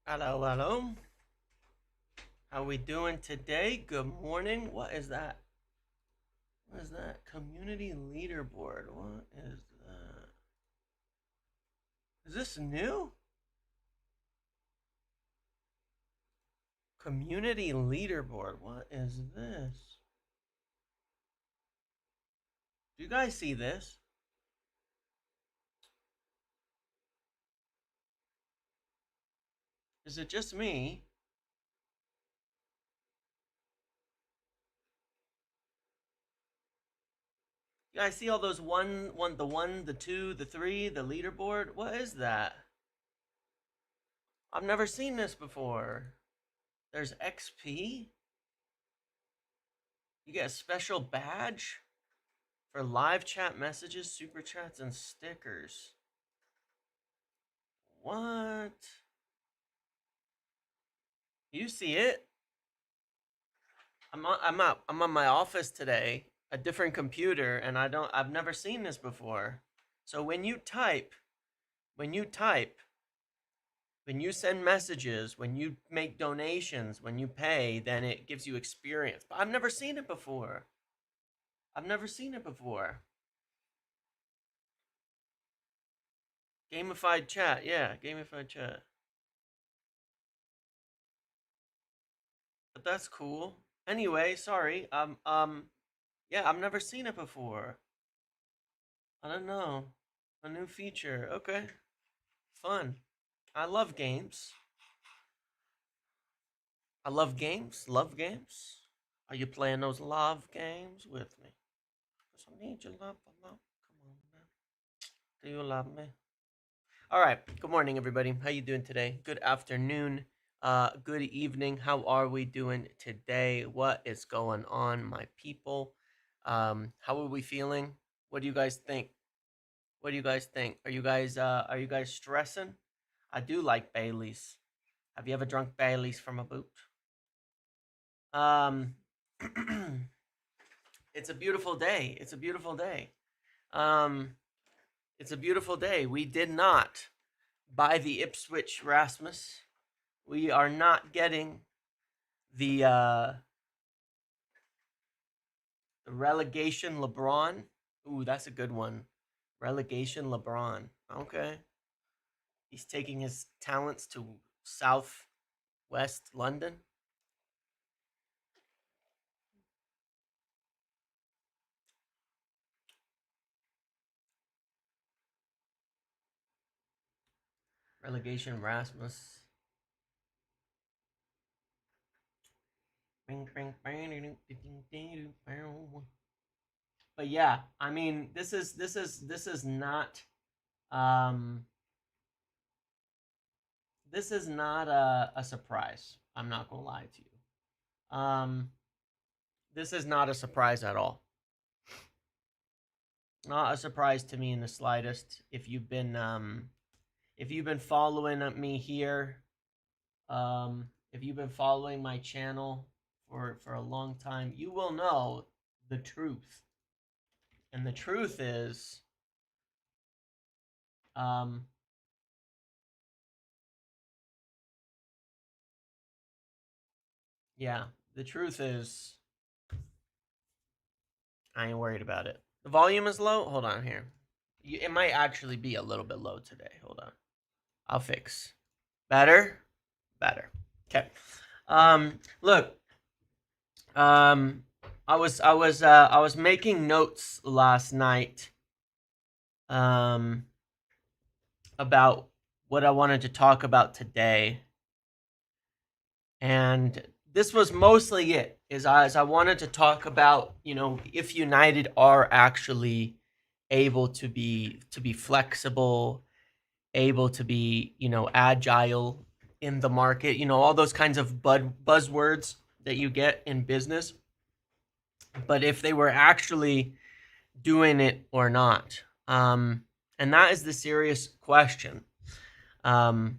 Hello, hello. How we doing today? Good morning. What is that? What is that? Community leaderboard. What is that? Is this new? Community leaderboard. What is this? Do you guys see this? Is it just me? You guys see all those the two, the three, the leaderboard? What is that? I've never seen this before. There's XP. You get a special badge for live chat messages, super chats, and stickers. What? You see it? I'm on my office today, a different computer, and I've never seen this before. So when you type, when you type, when you send messages, when you make donations, when you pay, then it gives you experience. But I've never seen it before. I've never seen it before. Gamified chat, yeah, gamified chat. But that's cool. Anyway, sorry. Yeah, I've never seen it before. I don't know. A new feature. Okay. Fun. I love games. I love games. Love games. Are you playing those love games with me? Cause I need your love. Come on, man. Do you love me? All right. Good morning, everybody. How you doing today? Good afternoon. Good evening. How are we doing today? What is going on, my people? How are we feeling? What do you guys think? What do you guys think? Are you guys stressing? I do like Bailey's. Have you ever drunk Bailey's from a boot? Um it's a beautiful day. It's a beautiful day. Um it's a beautiful day. We did not buy the Ipswich Rasmus. We are not getting the relegation LeBron. Ooh, that's a good one. Relegation LeBron. Okay. He's taking his talents to South West London. Relegation Rasmus. But yeah, I mean, this is not um this is not a surprise. I'm not gonna lie to you. This is not a surprise at all. Not a surprise to me in the slightest. If you've been following me here, if you've been following my channel for a long time, you will know the truth. And the truth is, um, yeah, the truth is, I ain't worried about it. The volume is low. Hold on here. It might actually be a little bit low today. Hold on. I'll fix. Better, better. Okay. Look. I was making notes last night. About what I wanted to talk about today, and this was mostly it. As I wanted to talk about, if United are actually able to be flexible, able to be, agile in the market, all those kinds of buzzwords that you get in business, but if they were actually doing it or not. And that is the serious question. Now,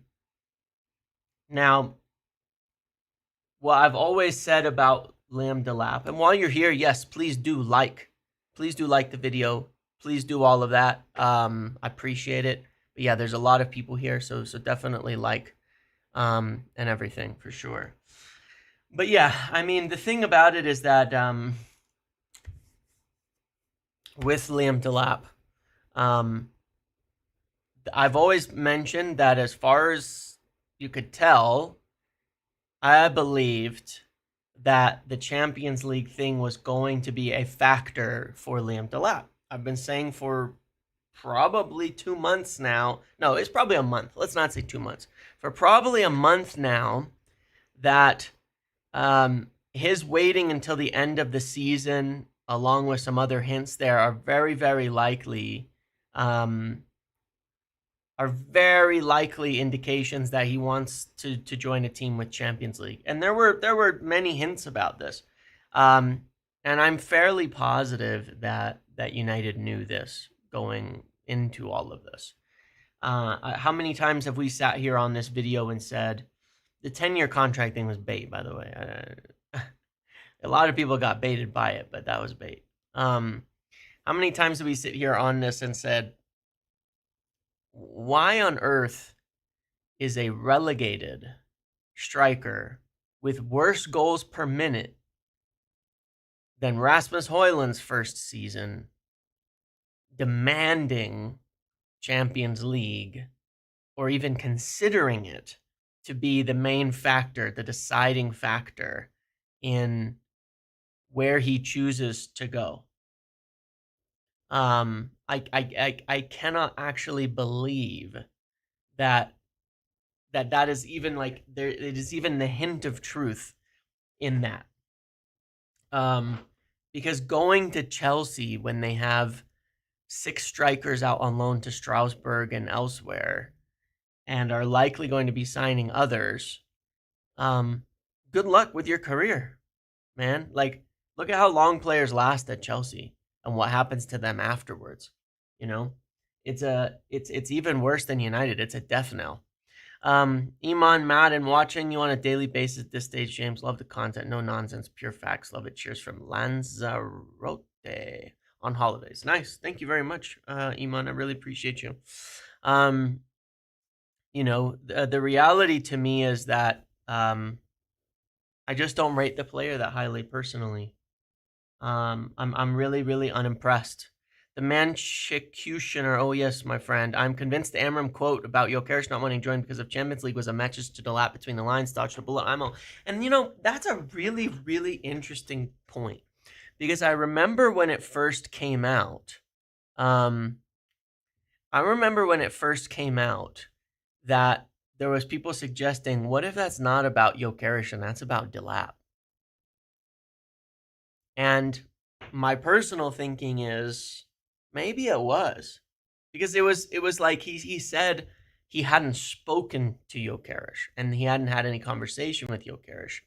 what I've always said about Delap, and while you're here, yes, please do like the video. Please do all of that. I appreciate it. But yeah, there's a lot of people here, so definitely like. and everything for sure. But yeah, I mean, the thing about it is that with Liam Delap, I've always mentioned that as far as you could tell, I believed that the Champions League thing was going to be a factor for Liam Delap. I've been saying for probably 2 months now. No, it's probably a month. Let's not say 2 months. For probably a month now that his waiting until the end of the season, along with some other hints there, are very, very likely indications that he wants to join a team with Champions League. And there were many hints about this. And I'm fairly positive that United knew this going into all of this. How many times have we sat here on this video and said the 10-year contract thing was bait, by the way? A lot of people got baited by it, but that was bait. How many times did we sit here on this and said, why on earth is a relegated striker with worse goals per minute than Rasmus Højlund's first season demanding Champions League, or even considering it to be the main factor, the deciding factor in where he chooses to go? I cannot actually believe that is even like there. It is even the hint of truth in that. Because going to Chelsea when they have 6 strikers out on loan to Strasbourg and elsewhere, and are likely going to be signing others, good luck with your career, man. Like, look at how long players last at Chelsea and what happens to them afterwards. You know, it's even worse than United. It's a death knell. Iman, Madden, watching you on a daily basis at this stage, James. Love the content. No nonsense. Pure facts. Love it. Cheers from Lanzarote on holidays. Nice. Thank you very much, Iman. I really appreciate you. You know, the reality to me is that I just don't rate the player that highly personally. I'm really, really unimpressed. The Managerial, oh yes, my friend. I'm convinced the Amram quote about Gyokeres not wanting to join because of Champions League was a message to Delap between the lines, dodged a bullet ammo. And you know, that's a really, really interesting point. Because I remember when it first came out, that there was people suggesting, what if that's not about Gyokeres and that's about Delap? And my personal thinking is maybe it was, because it was like he said he hadn't spoken to Gyokeres and he hadn't had any conversation with Gyokeres,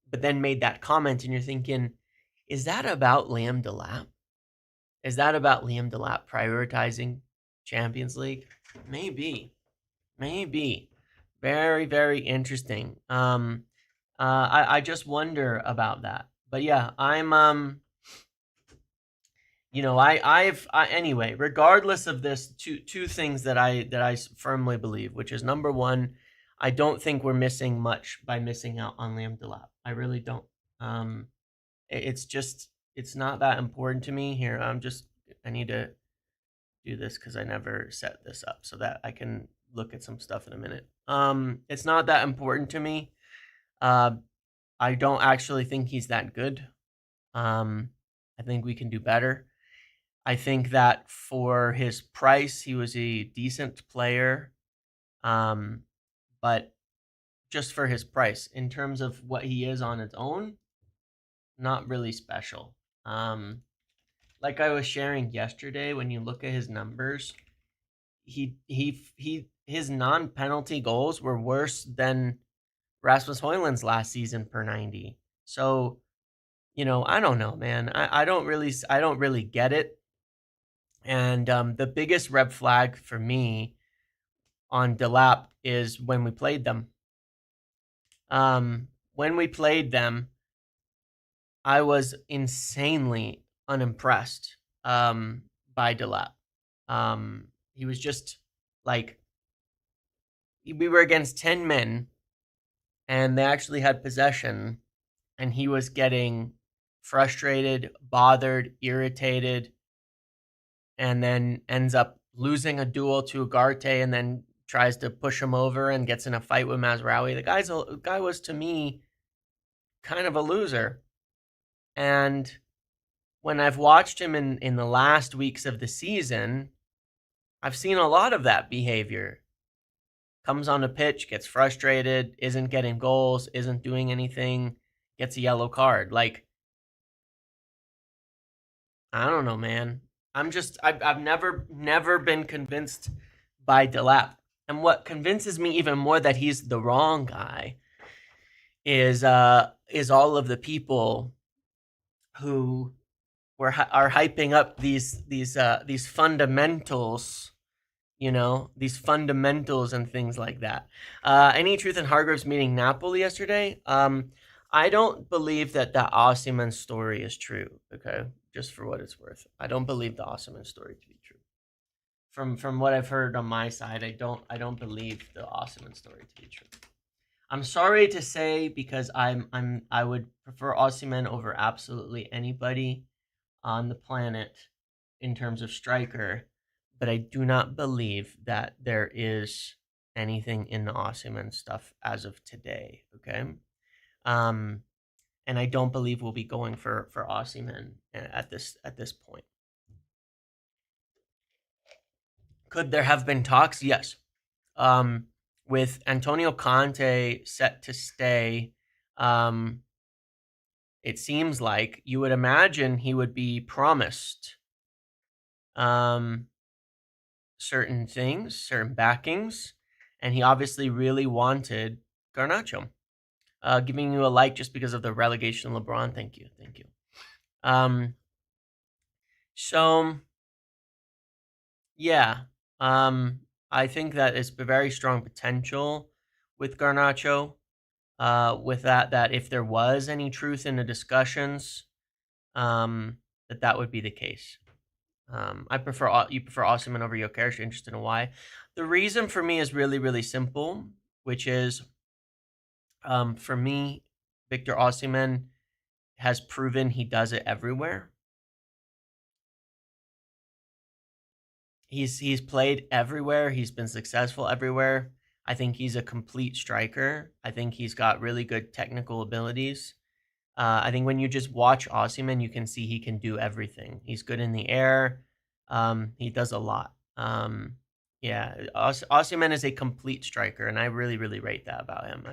but then made that comment, and you're thinking, is that about Liam Delap? Is that about Liam Delap prioritizing Champions League? Maybe. Very, very interesting. I just wonder about that. But yeah, I'm you know, anyway, regardless of this, two things that I firmly believe, which is number one, I don't think we're missing much by missing out on Liam Delap. I really don't. It's not that important to me here. I need to do this because I never set this up so that I can look at some stuff in a minute. It's not that important to me. I don't actually think he's that good. I think we can do better. I think that for his price, he was a decent player. But just for his price, in terms of what he is on its own, not really special. Like I was sharing yesterday, when you look at his numbers, his non-penalty goals were worse than Rasmus Højlund's last season per 90. So, you know, I don't know, man. I don't really get it. And the biggest red flag for me on Delap is when we played them. When we played them, I was insanely unimpressed by Delap. He was just like, we were against 10 men and they actually had possession, and he was getting frustrated, bothered, irritated, and then ends up losing a duel to Ugarte, and then tries to push him over and gets in a fight with Mazraoui. The guy was, to me, kind of a loser. And when I've watched him in the last weeks of the season, I've seen a lot of that behavior. Comes on the pitch, gets frustrated, isn't getting goals, isn't doing anything, gets a yellow card. Like, I don't know, man. I've never been convinced by Delap. And what convinces me even more that he's the wrong guy is all of the people who are hyping up these fundamentals, these fundamentals and things like that. Any truth in Hargreaves meeting Napoli yesterday? I don't believe that the Osimhen story is true. Okay, just for what it's worth, I don't believe the Osimhen story to be true. From what I've heard on my side, I don't believe the Osimhen story to be true. I'm sorry to say, because I would prefer Osimhen over absolutely anybody on the planet in terms of striker, but I do not believe that there is anything in the Osimhen stuff as of today. Okay, and I don't believe we'll be going for Osimhen at this point. Could there have been talks? Yes. With Antonio Conte set to stay, it seems like you would imagine he would be promised certain things, certain backings, and he obviously really wanted Garnacho. Giving you a like just because of the relegation, LeBron. Thank you. So yeah, I think that it's a very strong potential with Garnacho. With that if there was any truth in the discussions, that would be the case. You prefer Osimhen over Gyokeres. You're interested in why? The reason for me is really, really simple, which is, for me, Victor Osimhen has proven he does it everywhere. He's played everywhere. He's been successful everywhere. I think he's a complete striker. I think he's got really good technical abilities. I think when you just watch Osimhen, you can see he can do everything. He's good in the air. He does a lot. Osimhen is a complete striker, and I really, really rate that about him.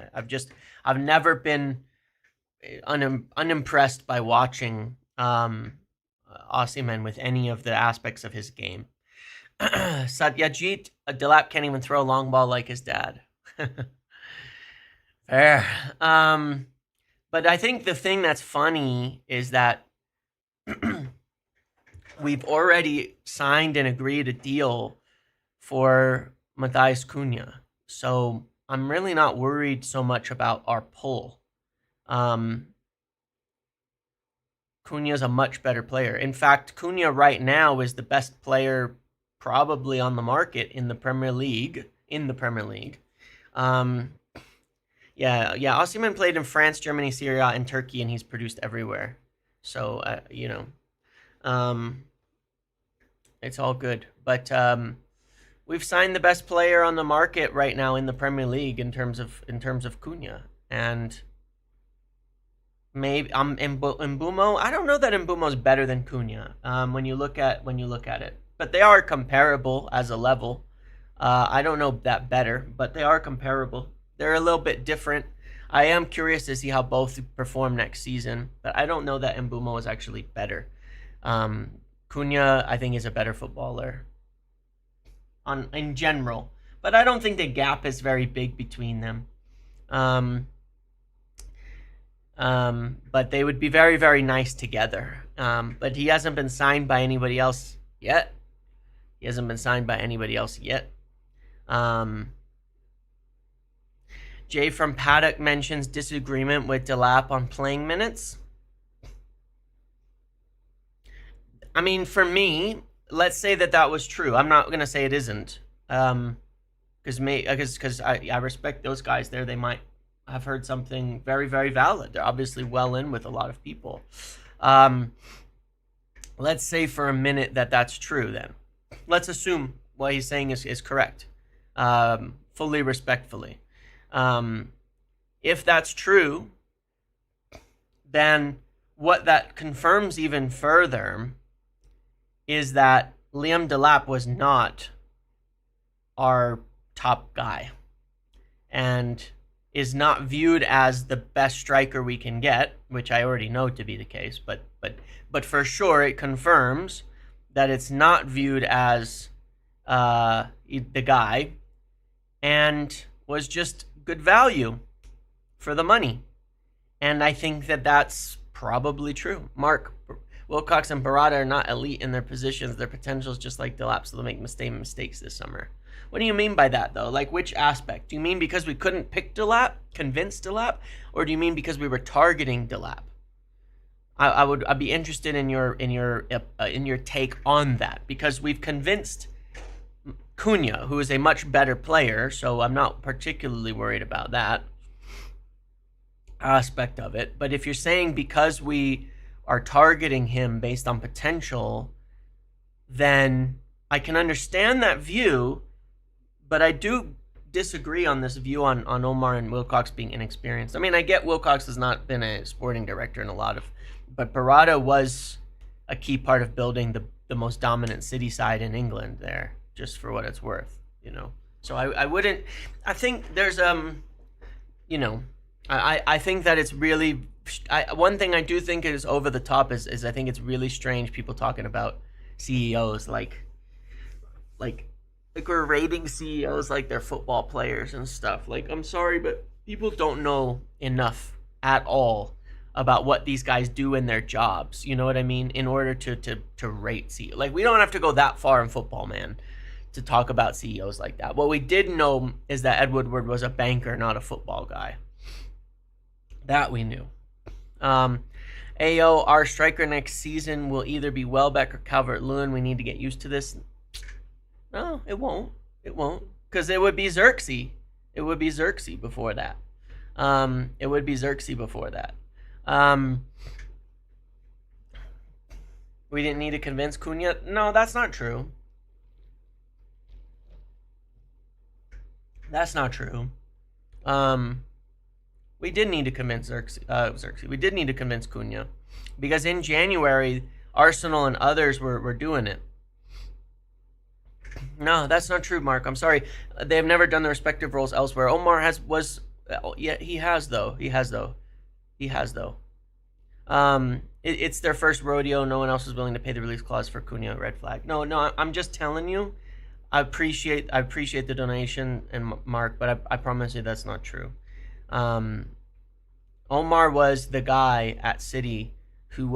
I've never been unimpressed by watching Osimhen with any of the aspects of his game. Satyajit, Delap can't even throw a long ball like his dad. Fair. But I think the thing that's funny is that we've already signed and agreed a deal for Matheus Cunha. So I'm really not worried so much about our pull. Cunha's a much better player. In fact, Cunha right now is the best player probably on the market in the Premier League. Osimhen played in France, Germany, Syria, and Turkey, and he's produced everywhere. So, it's all good. But we've signed the best player on the market right now in the Premier League in terms of Cunha. And maybe Mbeumo. I don't know that Mbeumo's better than Cunha. When you look at it. But they are comparable as a level. I don't know that better, but they are comparable. They're a little bit different. I am curious to see how both perform next season, but I don't know that Mbeumo is actually better. Cunha, I think, is a better footballer in general, but I don't think the gap is very big between them. But they would be very, very nice together. But he hasn't been signed by anybody else yet. Jay from Paddock mentions disagreement with Delap on playing minutes. I mean, for me, let's say that was true. I'm not going to say it isn't. Because I respect those guys there. They might have heard something very, very valid. They're obviously well in with a lot of people. Let's say for a minute that that's true then. Let's assume what he's saying is correct, fully respectfully. If that's true, then what that confirms even further is that Liam Delap was not our top guy and is not viewed as the best striker we can get, which I already know to be the case, but for sure it confirms that it's not viewed as the guy, and was just good value for the money. And I think that that's probably true. Mark, Wilcox and Barada are not elite in their positions. Their potential is just like Delap, so they'll make mistakes this summer. What do you mean by that, though? Like, which aspect? Do you mean because we couldn't pick Delap, convince Delap, or do you mean because we were targeting Delap? I'd be interested in your take on that, because we've convinced Cunha, who is a much better player, so I'm not particularly worried about that aspect of it. But if you're saying because we are targeting him based on potential, then I can understand that view, but I do disagree on this view on Omar and Wilcox being inexperienced. I mean, I get Wilcox has not been a sporting director in a lot of, but Barada was a key part of building the most dominant City side in England there, just for what it's worth, you know. So I wouldn't, I think there's, you know, I think that it's really, one thing I do think is over the top is I think it's really strange people talking about CEOs like we're rating CEOs like they're football players and stuff. Like, I'm sorry, but people don't know enough at all about what these guys do in their jobs. You know what I mean? In order to rate CEOs. Like, we don't have to go that far in football, man, to talk about CEOs like that. What we did know is that Ed Woodward was a banker, not a football guy. That we knew. AO, our striker next season will either be Welbeck or Calvert-Lewin. We need to get used to this. No, it won't. It won't. Because it would be Xerxes. It would be Xerxes before that. It would be Xerxes before that. We didn't need to convince Cunha. No, that's not true. That's not true. We did need to convince Xerxes. We did need to convince Cunha. Because in January, Arsenal and others were doing it. No, that's not true, Mark. I'm sorry. They have never done their respective roles elsewhere. Omar he has though. It's their first rodeo. No one else is willing to pay the release clause for Cunha. Red flag. No, I'm just telling you. I appreciate the donation, and Mark, but I promise you that's not true. Omar was the guy at City who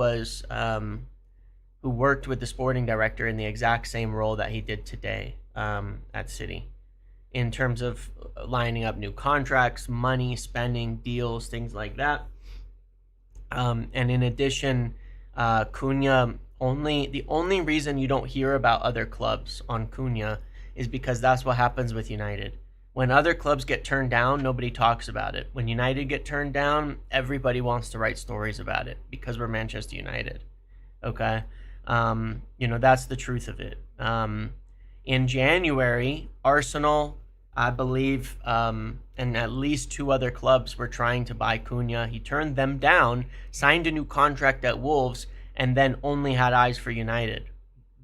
worked with the sporting director in the exact same role that he did today at City, in terms of lining up new contracts, money, spending, deals, things like that. And in addition, Cunha, the only reason you don't hear about other clubs on Cunha is because that's what happens with United. When other clubs get turned down, nobody talks about it. When United get turned down, everybody wants to write stories about it because we're Manchester United. Okay? That's the truth of it. In January, Arsenal, I believe, and at least two other clubs were trying to buy Cunha. He turned them down, signed a new contract at Wolves, and then only had eyes for United.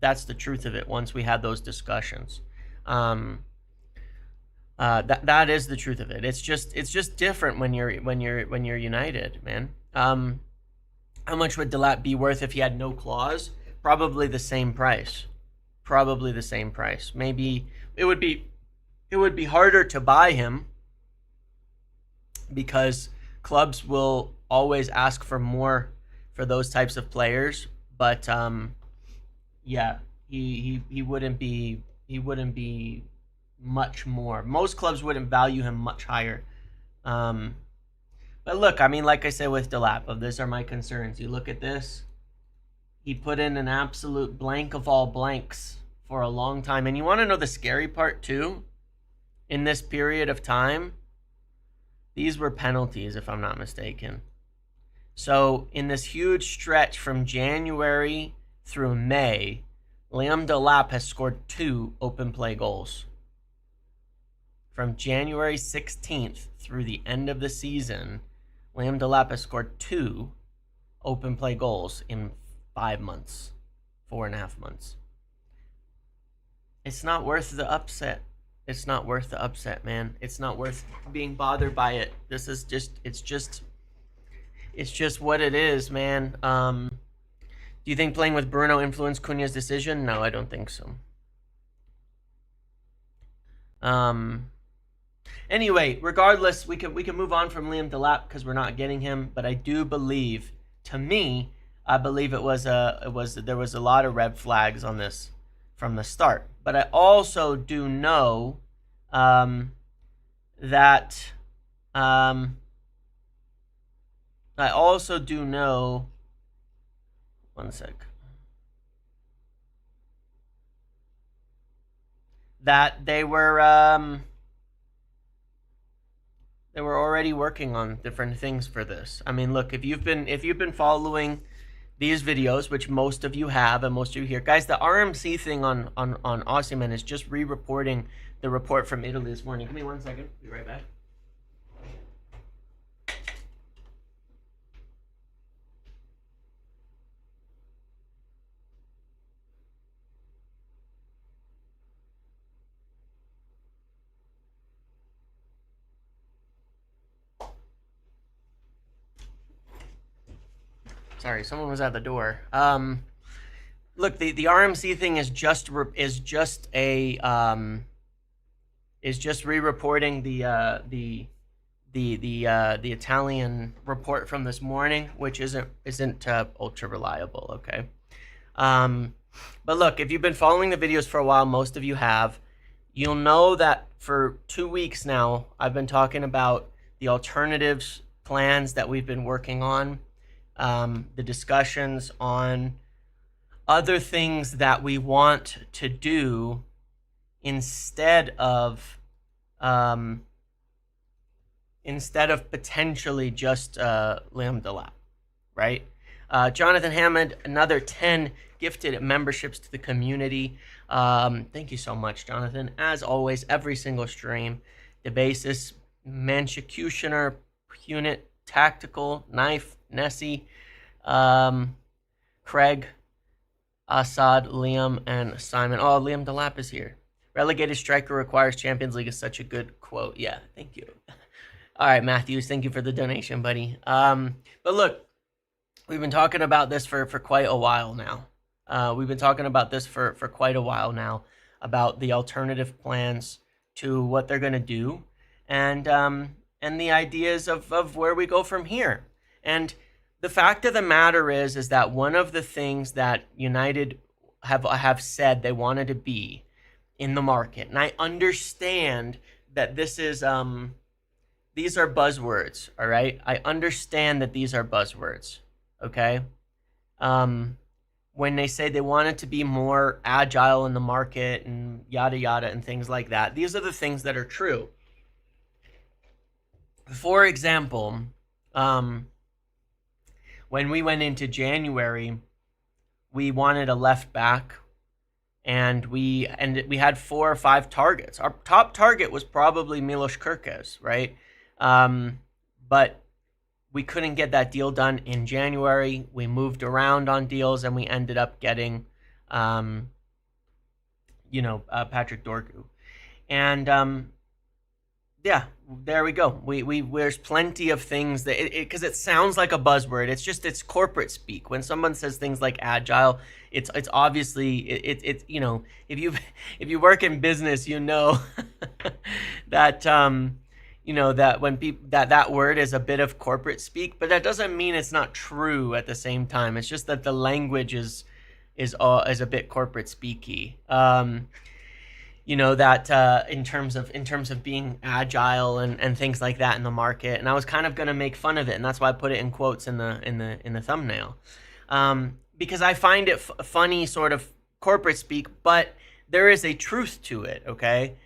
That's the truth of it. Once we had those discussions, that is the truth of it. It's just different when you're United, man. How much would Delap be worth if he had no clause? Probably the same price. Maybe it would be harder to buy him because clubs will always ask for more for those types of players. But yeah, he wouldn't be much more. Most clubs wouldn't value him much higher. But look, I mean, like I said with Delap, these are my concerns. You look at this. He put in an absolute blank of all blanks for a long time. And you want to know the scary part too? In this period of time, These were penalties, if I'm not mistaken. So in this huge stretch from January through May, Liam Delap has scored 2 open play goals. From January 16th through the end of the season, Liam Delap has scored 2 open play goals in 5 months, 4.5 months. It's not worth the upset. It's not worth the upset, man. It's not worth being bothered by it. This is just, it's just what it is, man. Do you think playing with Bruno influenced Cunha's decision? No, I don't think so. Anyway, regardless, we can move on from Liam Delap because we're not getting him. But I do believe, to me, I believe there was a lot of red flags on this from the start. But I also do know that I also do know. One sec. That they were already working on different things for this. I mean, look, if you've been following these videos, which most of you have, and most of you here, guys, the RMC thing on Osimhen is just re-reporting the report from Italy this morning. Give me 1 second. Be right back. Sorry, someone was at the door. Look, the RMC thing is just re-reporting the Italian report from this morning, which isn't ultra reliable. Okay. But look, if you've been following the videos for a while, most of you have, you'll know that for 2 weeks now, I've been talking about the alternatives plans that we've been working on. The discussions on other things that we want to do instead of potentially just Liam Delap, right? Jonathan Hammond, another 10 gifted memberships to the community. Thank you so much, Jonathan. As always, every single stream, the basis, Manchecutioner, Punit, Tactical, Knife, Nessie, Craig, Assad, Liam, and Simon. Oh, Liam Delap is here. Relegated striker requires Champions League is such a good quote. Yeah, thank you. All right, Matthews, thank you for the donation, buddy. But look, we've been talking about this for quite a while now. About the alternative plans to what they're going to do, and the ideas of where we go from here. And the fact of the matter is that one of the things that United have said they wanted to be in the market, and I understand that this is these are buzzwords, all right? I understand that these are buzzwords, okay? When they say they wanted to be more agile in the market and yada yada and things like that, these are the things that are true. For example, when we went into January, we wanted a left back, and we had 4 or 5 targets. Our top target was probably Milos Kerkez, right? But we couldn't get that deal done in January. We moved around on deals, and we ended up getting, Patrick Dorgu, and yeah, there we go. There's plenty of things that because it sounds like a buzzword. It's corporate speak. When someone says things like agile, it's obviously it's if you work in business, you know that that when people that word is a bit of corporate speak, but that doesn't mean it's not true at the same time. It's just that the language is a bit corporate speaky. That in terms of being agile and things like that in the market, and I was kind of going to make fun of it, and that's why I put it in quotes in the thumbnail, because I find it funny, sort of corporate speak, but there is a truth to it, okay,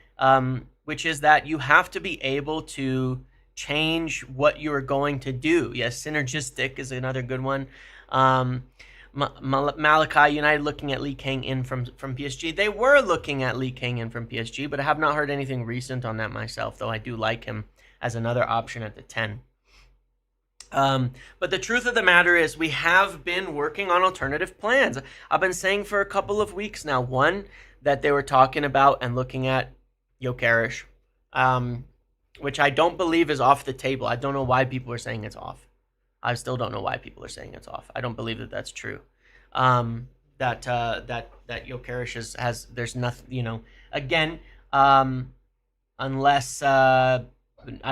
which is that you have to be able to change what you are going to do. Yes, synergistic is another good one. Malachi United looking at Lee Kang in from PSG. They were looking at Lee Kang in from PSG, but I have not heard anything recent on that myself, though I do like him as another option at the 10. But the truth of the matter is we have been working on alternative plans. I've been saying for a couple of weeks now, one, that they were talking about and looking at Gyokeres, which I don't believe is off the table. I don't know why people are saying it's off. I still don't know why people are saying it's off. I don't believe that that's true. That Gyokeres has there's nothing, again, unless I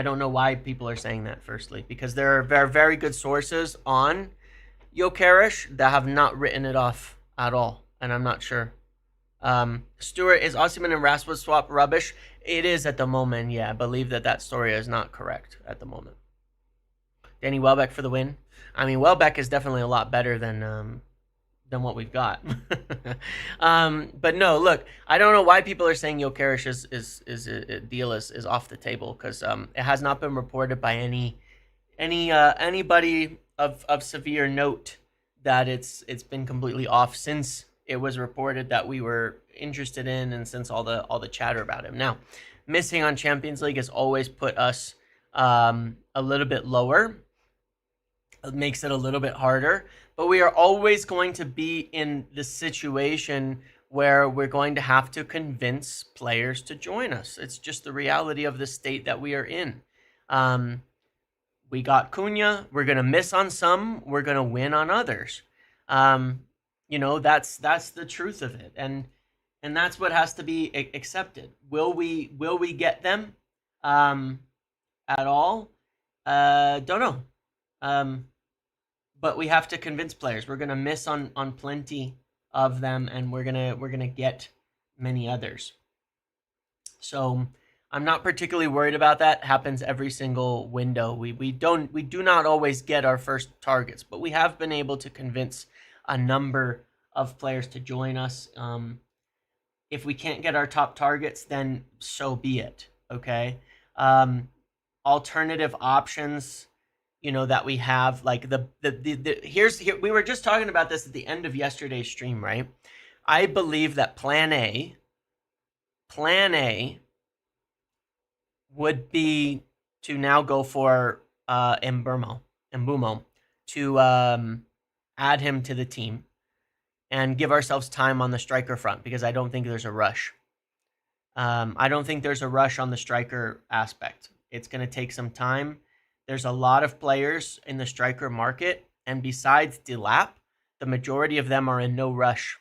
don't know why people are saying that, firstly, because there are very, very good sources on Gyokeres that have not written it off at all, and I'm not sure. Stuart, is Osimhen and Rasmus swap rubbish? It is at the moment, yeah. I believe that story is not correct at the moment. Danny Welbeck for the win. I mean, Welbeck is definitely a lot better than what we've got. But no, look, I don't know why people are saying Gyokeres is off the table, because it has not been reported by anybody of severe note that it's been completely off since it was reported that we were interested in, and since all the chatter about him. Now, missing on Champions League has always put us a little bit lower. It makes it a little bit harder, but we are always going to be in the situation where we're going to have to convince players to join us. It's just the reality of the state that we are in. We got Cunha. We're going to miss on some. We're going to win on others. That's the truth of it. And that's what has to be accepted. Will we get them at all? Don't know. But we have to convince players. We're gonna miss on plenty of them, and we're gonna get many others. So I'm not particularly worried about that. It happens every single window. We do not always get our first targets, but we have been able to convince a number of players to join us. If we can't get our top targets, then so be it. Okay. Alternative options, that we have, like we were just talking about this at the end of yesterday's stream, right? I believe that plan A would be to now go for Mbeumo, to add him to the team and give ourselves time on the striker front, because I don't think there's a rush. I don't think there's a rush on the striker aspect. It's going to take some time. There's a lot of players in the striker market, and besides Delap, the majority of them are in no rush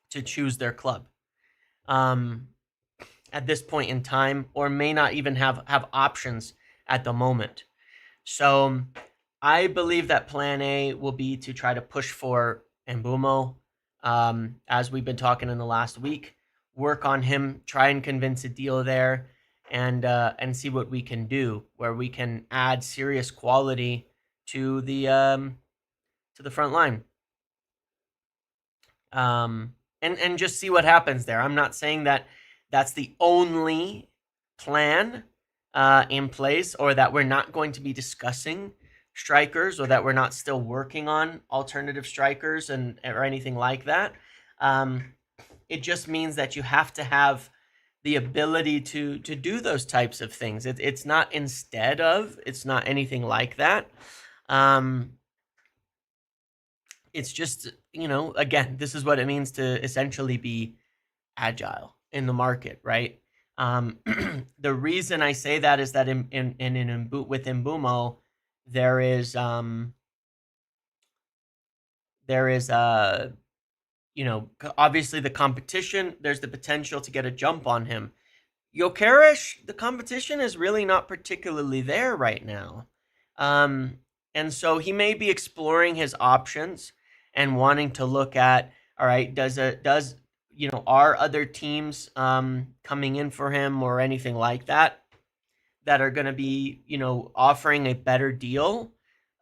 to choose their club at this point in time, or may not even have options at the moment. So I believe that plan A will be to try to push for Mbeumo, as we've been talking in the last week, work on him, try and convince a deal there, and see what we can do, where we can add serious quality to the front line, and just see what happens there. I'm not saying that that's the only plan in place, or that we're not going to be discussing strikers, or that we're not still working on alternative strikers or anything like that. It just means that you have to have the ability to do those types of things. It's not instead of, it's not anything like that. It's just, again, this is what it means to essentially be agile in the market, right? The reason I say that is that with Mbeumo, there is obviously the competition. There's the potential to get a jump on him. Gyokeres, the competition is really not particularly there right now. And so he may be exploring his options and wanting to look at, all right, are other teams coming in for him or anything like that are going to be, offering a better deal?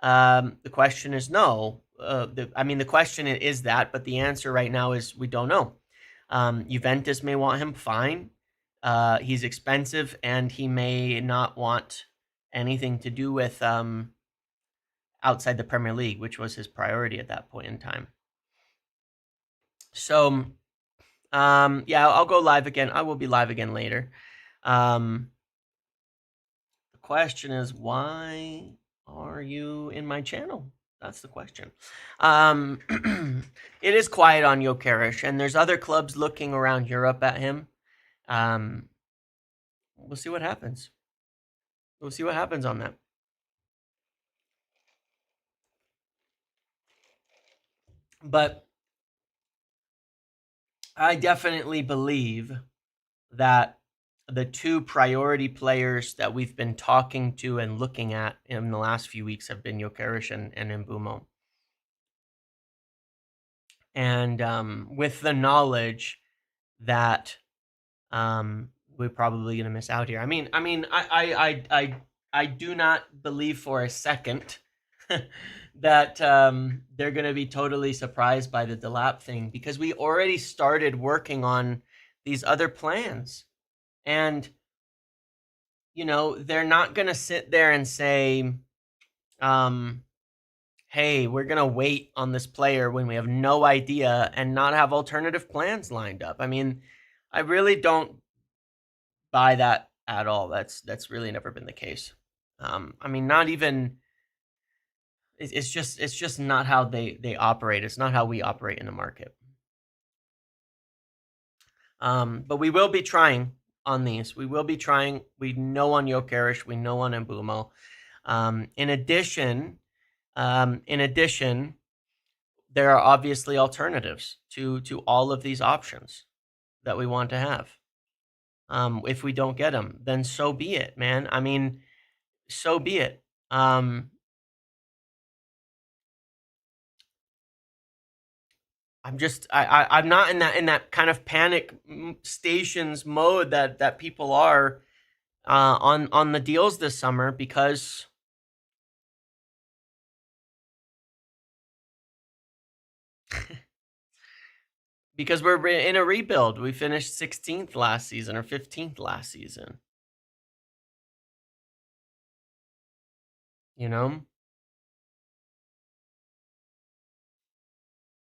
The question is no. The question is that, but the answer right now is we don't know. Juventus may want him, fine. He's expensive, and he may not want anything to do with outside the Premier League, which was his priority at that point in time. So, yeah, I'll go live again. I will be live again later. The question is, why are you in my channel? That's the question. It is quiet on Gyokeres, and there's other clubs looking around Europe at him. We'll see what happens. We'll see what happens on that. But I definitely believe that the two priority players that we've been talking to and looking at in the last few weeks have been Gyokeres and Mbeumo. And with the knowledge that we're probably going to miss out here. I do not believe for a second that they're going to be totally surprised by the Delap thing, because we already started working on these other plans. And, you know, they're not going to sit there and say, hey, we're going to wait on this player when we have no idea and not have alternative plans lined up. I mean, I really don't buy that at all. That's really never been the case. I mean, not even. It's just not how they operate. It's not how we operate in the market. But we will be trying on these. We will be trying. We know on Gyokeres. We know on Mbeumo. In addition, there are obviously alternatives to all of these options that we want to have. If we don't get them, then so be it, man. I mean, so be it. I'm not in that kind of panic stations mode that people are on the deals this summer, because because we're in a rebuild. We finished 16th last season or 15th last season. You know?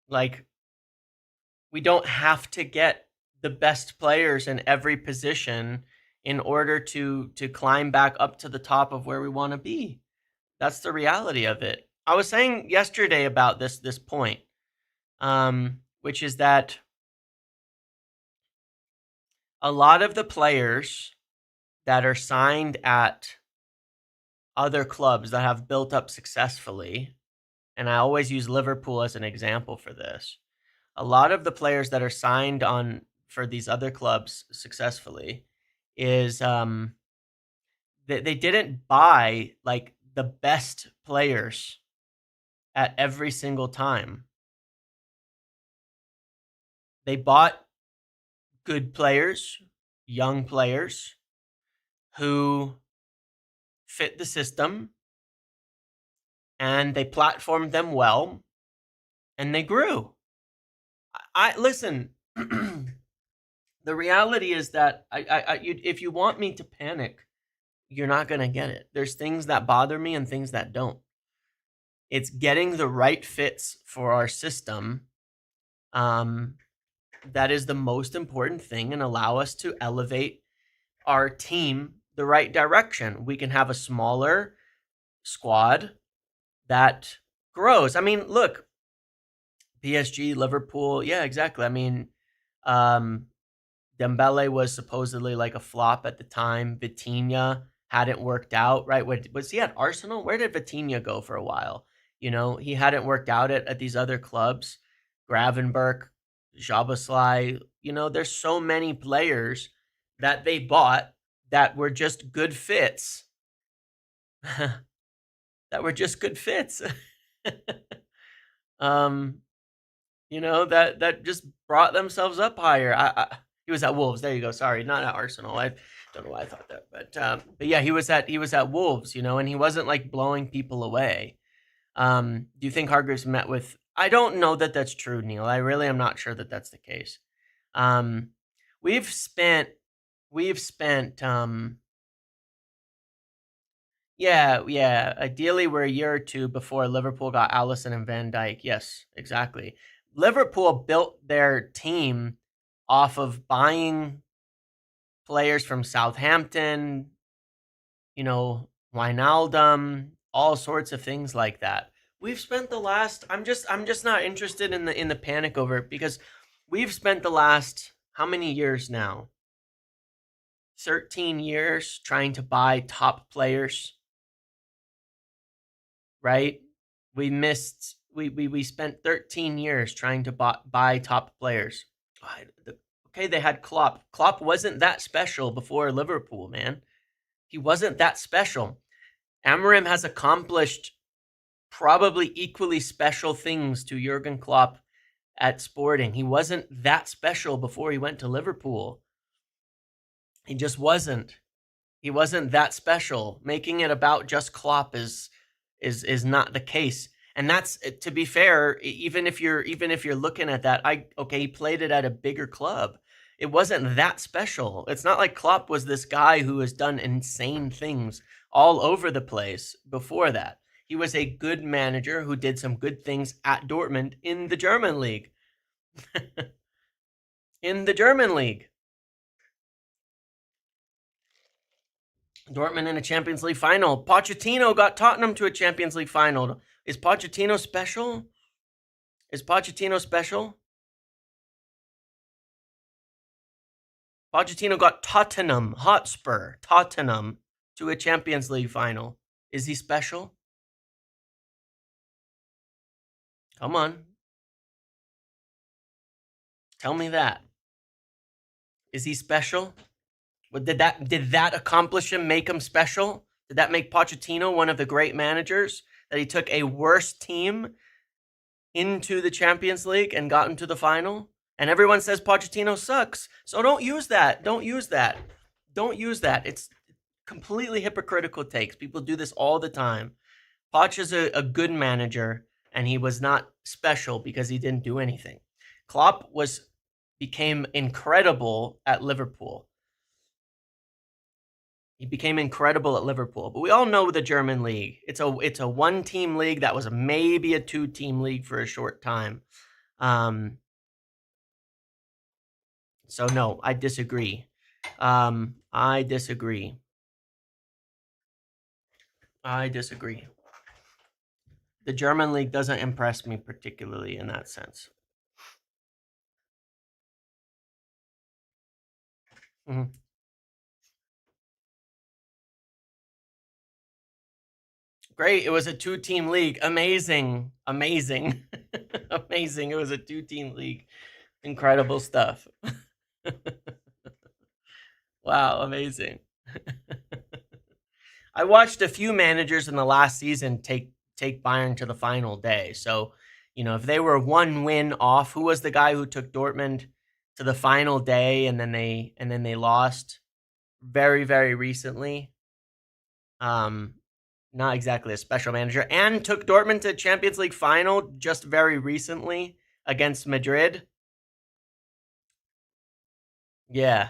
Like, we don't have to get the best players in every position in order to climb back up to the top of where we want to be. That's the reality of it. I was saying yesterday about this point, which is that a lot of the players that are signed at other clubs that have built up successfully, and I always use Liverpool as an example for this, a lot of the players that are signed on for these other clubs successfully is they didn't buy like the best players at every single time. They bought good players, young players who fit the system, and they platformed them well, and they grew. I listen. The reality is that if you want me to panic, you're not going to get it. There's things that bother me and things that don't. It's getting the right fits for our system. That is the most important thing, and allow us to elevate our team the right direction. We can have a smaller squad that grows. I mean, look, PSG, Liverpool, yeah, exactly. I mean, Dembele was supposedly like a flop at the time. Vitinha hadn't worked out, right? Was he at Arsenal? Where did Vitinha go for a while? You know, he hadn't worked out at these other clubs. Gravenberch, Szoboszlai, you know, there's so many players that they bought that were just good fits. That were just good fits. You know, that just brought themselves up higher. He was at Wolves. There you go. Sorry, not at Arsenal. I don't know why I thought that, but yeah, he was at Wolves. You know, and he wasn't like blowing people away. Do you think Hargreaves met with? I don't know that that's true, Neil. I really am not sure that that's the case. We've spent Yeah. Ideally, we're a year or two before Liverpool got Alisson and Van Dijk. Yes, exactly. Liverpool built their team off of buying players from Southampton, Wijnaldum, all sorts of things like that. We've spent the last I'm just not interested in the panic over it because we've spent the last how many years now? 13 years trying to buy top players, right? We spent 13 years trying to buy top players. Okay, they had Klopp. Klopp wasn't that special before Liverpool, man. He wasn't that special. Amorim has accomplished probably equally special things to Jurgen Klopp at Sporting. He wasn't that special before he went to Liverpool. He just wasn't. He wasn't that special. Making it about just Klopp is not the case. And that's, to be fair, even if you're looking at that, he played it at a bigger club. It wasn't that special. It's not like Klopp was this guy who has done insane things all over the place before that. He was a good manager who did some good things at Dortmund in the German league. In the German league. Dortmund in a Champions League final. Pochettino got Tottenham to a Champions League final. Is Pochettino special? Is Pochettino special? Pochettino got Tottenham Hotspur to a Champions League final. Is he special? Come on. Tell me that. Is he special? Did that accomplish him, make him special? Did that make Pochettino one of the great managers? That he took a worse team into the Champions League and got into the final? And everyone says Pochettino sucks. So don't use that. Don't use that. Don't use that. It's completely hypocritical takes. People do this all the time. Poch is a good manager, and he was not special because he didn't do anything. Klopp became incredible at Liverpool. He became incredible at Liverpool. But we all know the German league. It's a one-team league that was maybe a two-team league for a short time. So no, I disagree. I disagree. The German league doesn't impress me particularly in that sense. Mm-hmm. Great. It was a two-team league. Amazing. Amazing. Amazing. It was a two-team league. Incredible stuff. Wow, amazing. I watched a few managers in the last season take Bayern to the final day. So, if they were one win off, who was the guy who took Dortmund to the final day and then they lost very, very recently? Not exactly a special manager, and took Dortmund to Champions League final just very recently against Madrid. Yeah.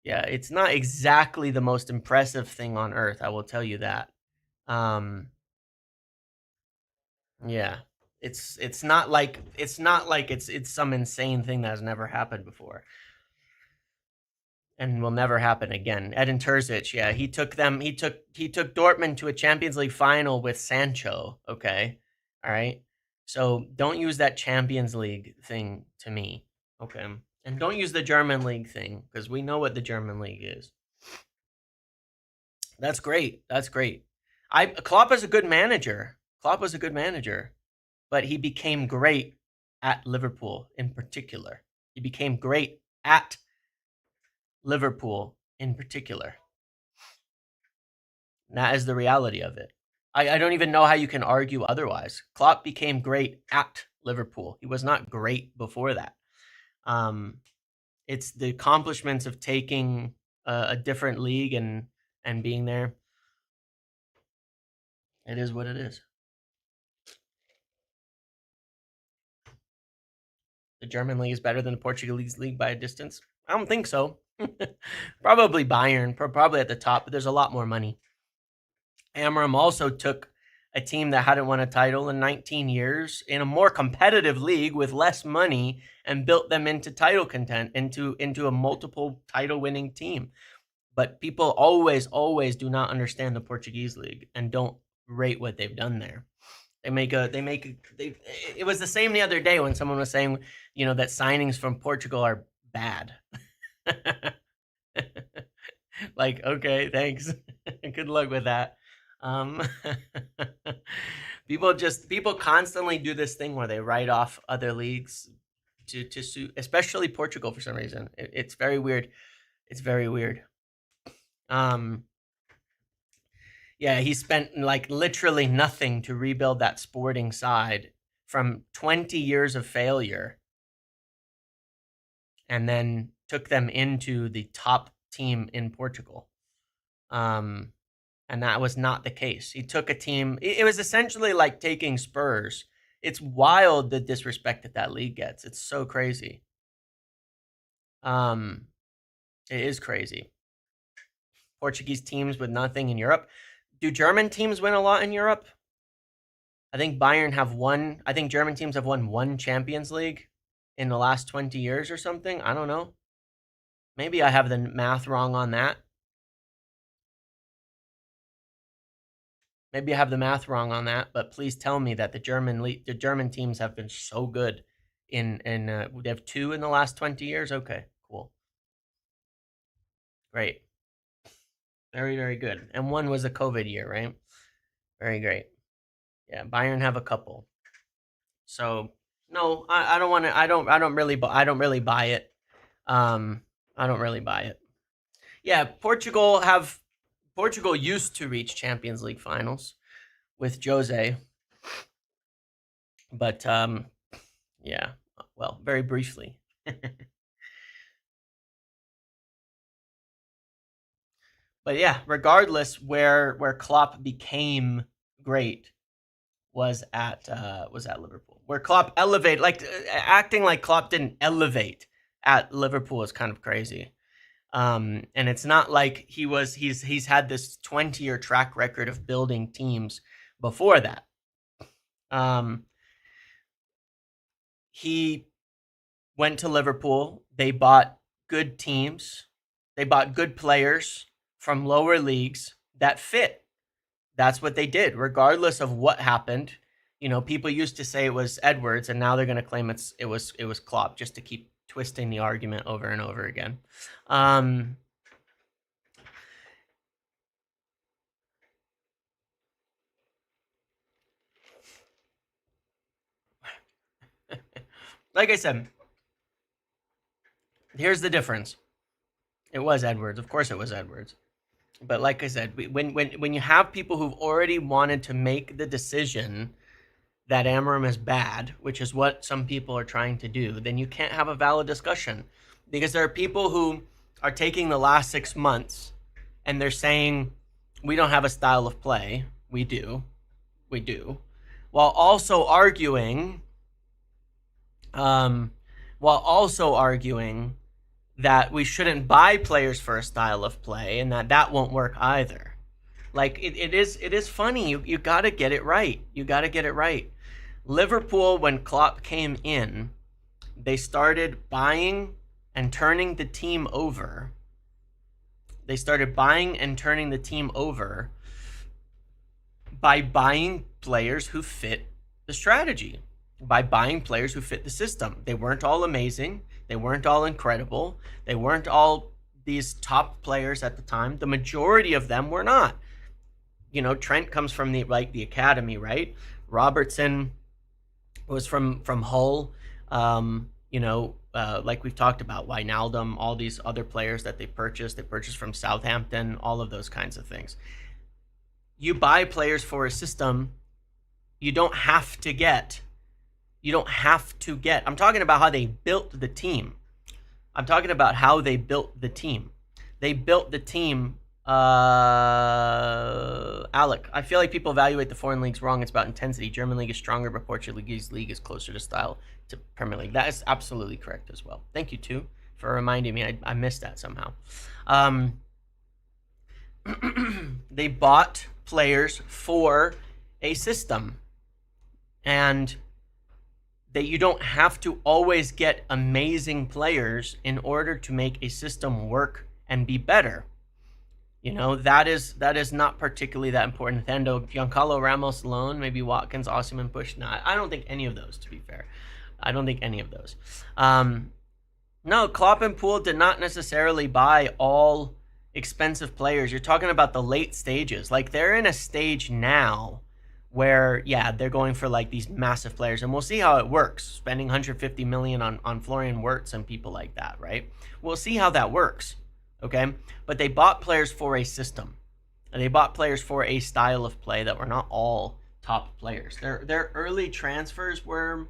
Yeah, it's not exactly the most impressive thing on earth, I will tell you that. Yeah. It's not like it's some insane thing that has never happened before. And will never happen again. Edin Terzic, yeah, he took Dortmund to a Champions League final with Sancho, okay? All right? So don't use that Champions League thing to me, okay? And don't use the German league thing because we know what the German league is. That's great. That's great. Klopp is a good manager. Klopp was a good manager, but he became great at Liverpool in particular. He became great at Liverpool in particular. That is the reality of it. I don't even know how you can argue otherwise. Klopp became great at Liverpool. He was not great before that. It's the accomplishments of taking a different league and being there. It is what it is. The German league is better than the Portuguese league by a distance. I don't think so. Probably Bayern, probably at the top, but there's a lot more money. Amorim also took a team that hadn't won a title in 19 years in a more competitive league with less money and built them into title content, into a multiple title winning team. But people always do not understand the Portuguese league and don't rate what they've done there. It was the same the other day when someone was saying, that signings from Portugal are bad. Like, okay, thanks. Good luck with that. People constantly do this thing where they write off other leagues to suit, especially Portugal for some reason. It's very weird. It's very weird. Yeah, he spent like literally nothing to rebuild that Sporting side from 20 years of failure, and then took them into the top team in Portugal. And that was not the case. He took a team. It was essentially like taking Spurs. It's wild the disrespect that league gets. It's so crazy. It is crazy. Portuguese teams with nothing in Europe. Do German teams win a lot in Europe? I think Bayern have won. I think German teams have won one Champions League in the last 20 years or something. I don't know. Maybe I have the math wrong on that. Maybe I have the math wrong on that, but please tell me that the German teams have been so good in they have 2 in the last 20 years. Okay, cool. Great. Very, very good. And one was a COVID year, right? Very great. Yeah, Bayern have a couple. So no, I don't want to. I don't really buy it. I don't really buy it. Yeah, Portugal used to reach Champions League finals with Jose, but yeah, well, very briefly. But yeah, regardless, where Klopp became great was at Liverpool, where Klopp elevated, acting like Klopp didn't elevate at Liverpool is kind of crazy. And it's not like he's had this 20-year track record of building teams before that. He went to Liverpool. They bought good teams. They bought good players from lower leagues that fit. That's what they did, regardless of what happened. People used to say it was Edwards, and now they're going to claim it was Klopp, just to keep twisting the argument over and over again. Like I said, here's the difference. It was Edwards. Of course it was Edwards. But like I said, when you have people who've already wanted to make the decision that Amorim is bad, which is what some people are trying to do, then you can't have a valid discussion. Because there are people who are taking the last 6 months and they're saying, we don't have a style of play. We do. While also arguing that we shouldn't buy players for a style of play and that won't work either. Like, it is funny. You got to get it right. Liverpool, when Klopp came in, they started buying and turning the team over. By buying players who fit the strategy, by buying players who fit the system. They weren't all amazing. They weren't all incredible. They weren't all these top players at the time. The majority of them were not. Trent comes from the academy, right? Robertson was from Hull. Like we've talked about, Wijnaldum, all these other players that they purchased from Southampton, all of those kinds of things. You buy players for a system. You don't have to get. I'm talking about how they built the team. They built the team. Alec, I feel like people evaluate the foreign leagues wrong. It's about intensity. German league is stronger, but Portuguese league is closer to style to Premier League. That is absolutely correct as well. Thank you, too, for reminding me. I missed that somehow. They bought players for a system. And that you don't have to always get amazing players in order to make a system work and be better. You know, that is not particularly that important. Thando, Giancarlo Ramos alone, maybe Watkins, Osimhen, Push. No, I don't think any of those, to be fair. I don't think any of those. No, Klopp and Poole did not necessarily buy all expensive players. You're talking about the late stages. Like, they're in a stage now where, yeah, they're going for like these massive players, and we'll see how it works, spending 150 million on Florian Wirtz and people like that, right? We'll see how that works, okay? But they bought players for a system, and they bought players for a style of play that were not all top players. Their early transfers were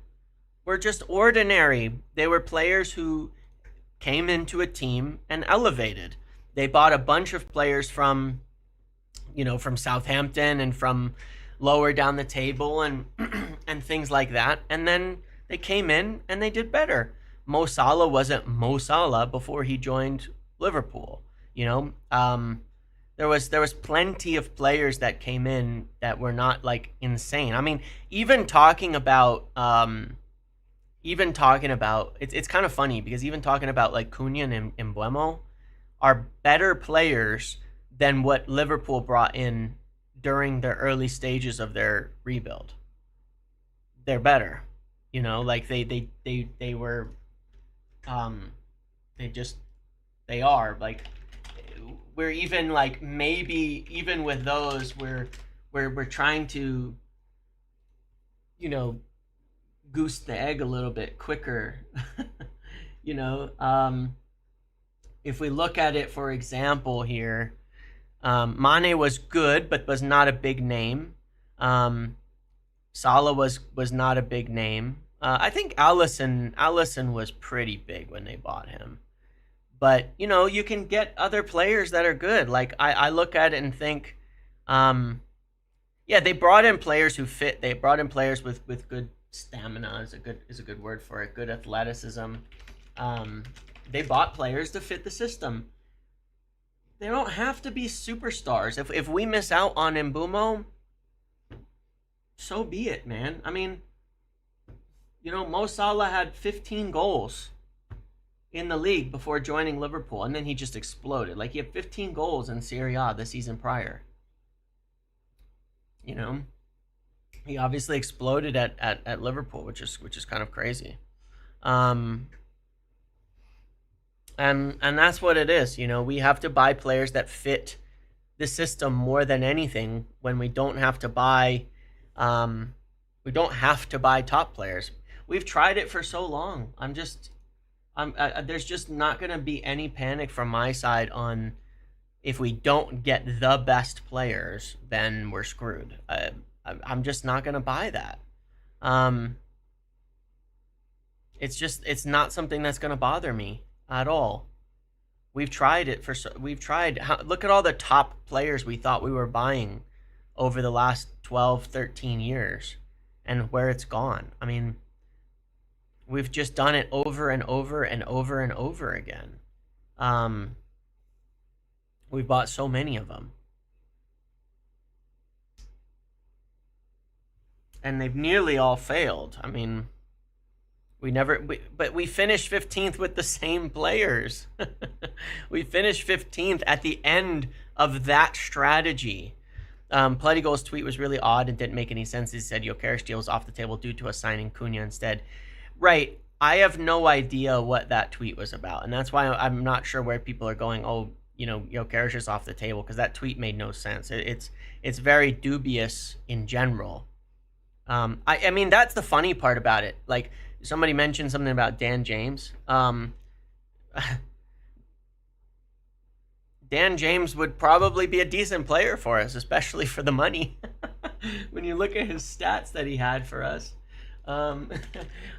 just ordinary. They were players who came into a team and elevated. They bought a bunch of players from, from Southampton and from lower down the table and and things like that, and then they came in and they did better. Mo Salah wasn't Mo Salah before he joined Liverpool. There was plenty of players that came in that were not like insane. I mean, even talking about it's kind of funny because even talking about like Cunha and Mbeumo are better players than what Liverpool brought in during the early stages of their rebuild. They're better, like they were, they are like, we're even like, maybe even with those, we're trying to, goose the egg a little bit quicker. If we look at it, for example, here, Mane was good, but was not a big name. Salah was not a big name. I think Alisson was pretty big when they bought him. But, you can get other players that are good. Like, I look at it and think, they brought in players who fit. They brought in players with good stamina, is a good word for it, good athleticism. They bought players to fit the system. They don't have to be superstars. If we miss out on Mbeumo, so be it, man. I mean, Mo Salah had 15 goals in the league before joining Liverpool, and then he just exploded. Like, he had 15 goals in Serie A the season prior. He obviously exploded at Liverpool, which is kind of crazy. And that's what it is. We have to buy players that fit the system more than anything when we don't have to buy top players. We've tried it for so long. There's just not going to be any panic from my side on if we don't get the best players, then we're screwed. I'm just not going to buy that. It's not something that's going to bother me at all. We've tried it look at all the top players we thought we were buying over the last 12, 13 years and where it's gone. I mean, we've just done it over and over and over and over again. We've bought so many of them. And they've nearly all failed. I mean, but we finished 15th with the same players. We finished 15th at the end of that strategy. Bloody Goal's tweet was really odd and didn't make any sense. He said Gyokeres deal was off the table due to us signing Cunha instead. Right. I have no idea what that tweet was about. And that's why I'm not sure where people are going, Gyokeres is off the table, because that tweet made no sense. It's very dubious in general. I mean, that's the funny part about it. Like, somebody mentioned something about Dan James. Dan James would probably be a decent player for us, especially for the money. When you look at his stats that he had for us, I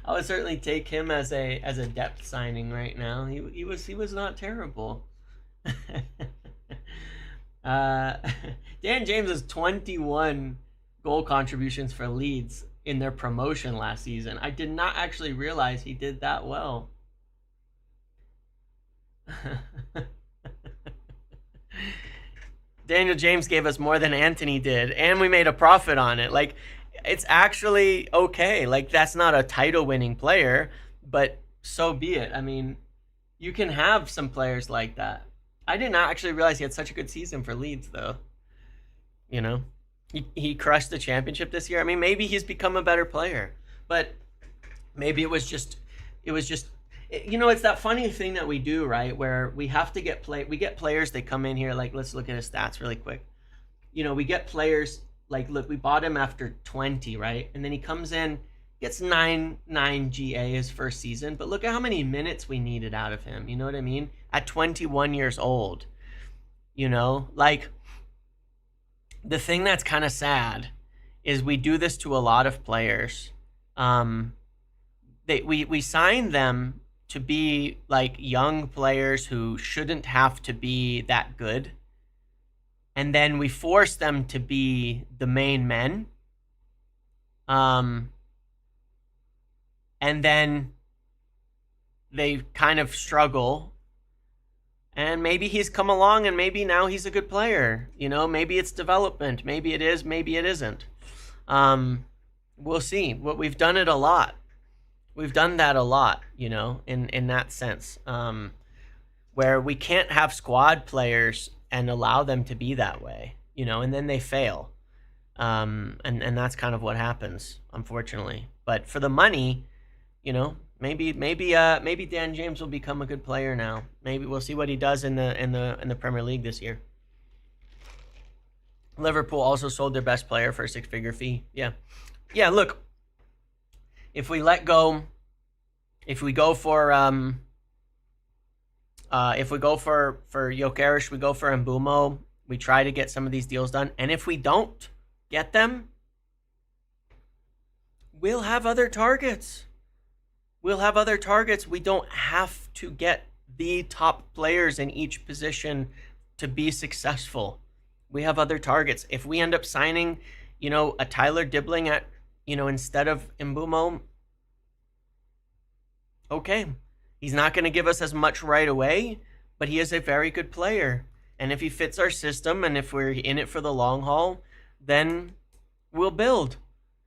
would certainly take him as a depth signing right now. He was not terrible. Dan James has 21 goal contributions for Leeds in their promotion last season. I did not actually realize he did that well. Daniel James gave us more than Anthony did, and we made a profit on it. Like, it's actually okay. Like, that's not a title-winning player, but so be it. I mean, you can have some players like that. I did not actually realize he had such a good season for Leeds, though. You know, he crushed the championship this year. I mean, maybe he's become a better player, but maybe it was just, it's that funny thing that we do, right? Where we have to get players, they come in here, like, let's look at his stats really quick. We get players, like, look, we bought him after 20, right? And then he comes in, gets 9 GA his first season, but look at how many minutes we needed out of him. You know what I mean? At 21 years old, like, the thing that's kind of sad is we do this to a lot of players. We sign them to be like young players who shouldn't have to be that good, and then we force them to be the main men. And then they kind of struggle. And maybe he's come along and maybe now he's a good player. Maybe it's development. Maybe it is, maybe it isn't. We'll see. We've done it a lot. We've done that a lot, in that sense. Where we can't have squad players and allow them to be that way, and then they fail. And that's kind of what happens, unfortunately. But for the money, maybe Dan James will become a good player now. Maybe we'll see what he does in the Premier League this year. Liverpool also sold their best player for a 6-figure fee. Yeah. Look, if we go for Gyokeres, we go for Mbeumo, we try to get some of these deals done, and if we don't get them, we'll have other targets. We don't have to get the top players in each position to be successful. We have other targets. If we end up signing, a Tyler Dibbling at, instead of Mbeumo, okay. He's not going to give us as much right away, but he is a very good player. And if he fits our system and if we're in it for the long haul, then we'll build.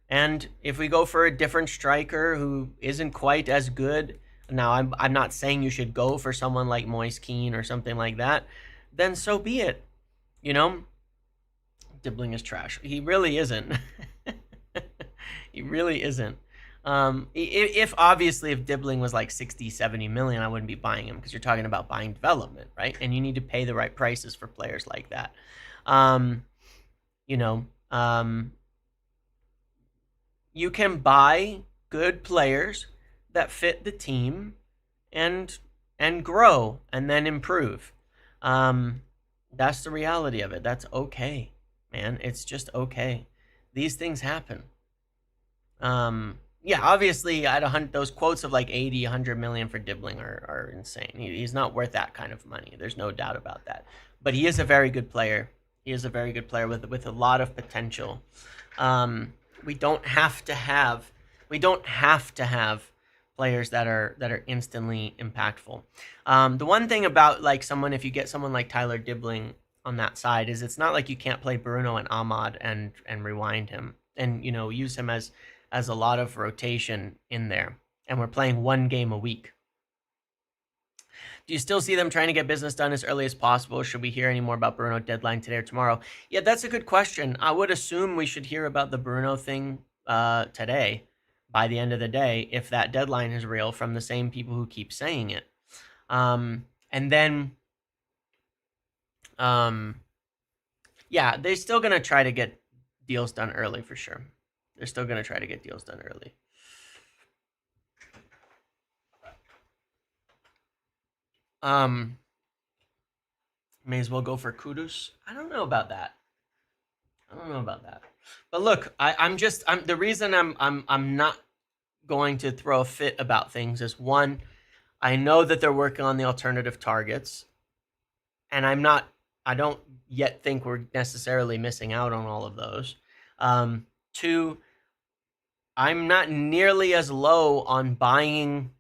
And if we go for a different striker who isn't quite as good, now I'm not saying you should go for someone like Moise Kean or something like that, then so be it. Dibbling is trash. He really isn't. He really isn't. If Dibbling was like 60, 70 million, I wouldn't be buying him, because you're talking about buying development, right? And you need to pay the right prices for players like that. You can buy good players that fit the team and grow and then improve. That's the reality of it. That's okay, man. It's just okay. These things happen. Obviously, those quotes of like 80, 100 million for Dibbling are insane. He's not worth that kind of money. There's no doubt about that. But he is a very good player. He is a very good player with a lot of potential. We don't have to have players that are instantly impactful. The one thing about if you get someone like Tyler Dibbling on that side, is it's not like you can't play Bruno and Ahmad and rewind him and use him as a lot of rotation in there. And we're playing one game a week. Do you still see them trying to get business done as early as possible? Should we hear any more about Bruno deadline today or tomorrow? Yeah, that's a good question. I would assume we should hear about the Bruno thing today, by the end of the day, if that deadline is real, from the same people who keep saying it. And then, they're still going to try to get deals done early for sure. They're still going to try to get deals done early. May as well go for Kudus. I don't know about that. But look, I'm the reason I'm not going to throw a fit about things is, one, I know that they're working on the alternative targets, and I don't yet think we're necessarily missing out on all of those. Two, I'm not nearly as low on buying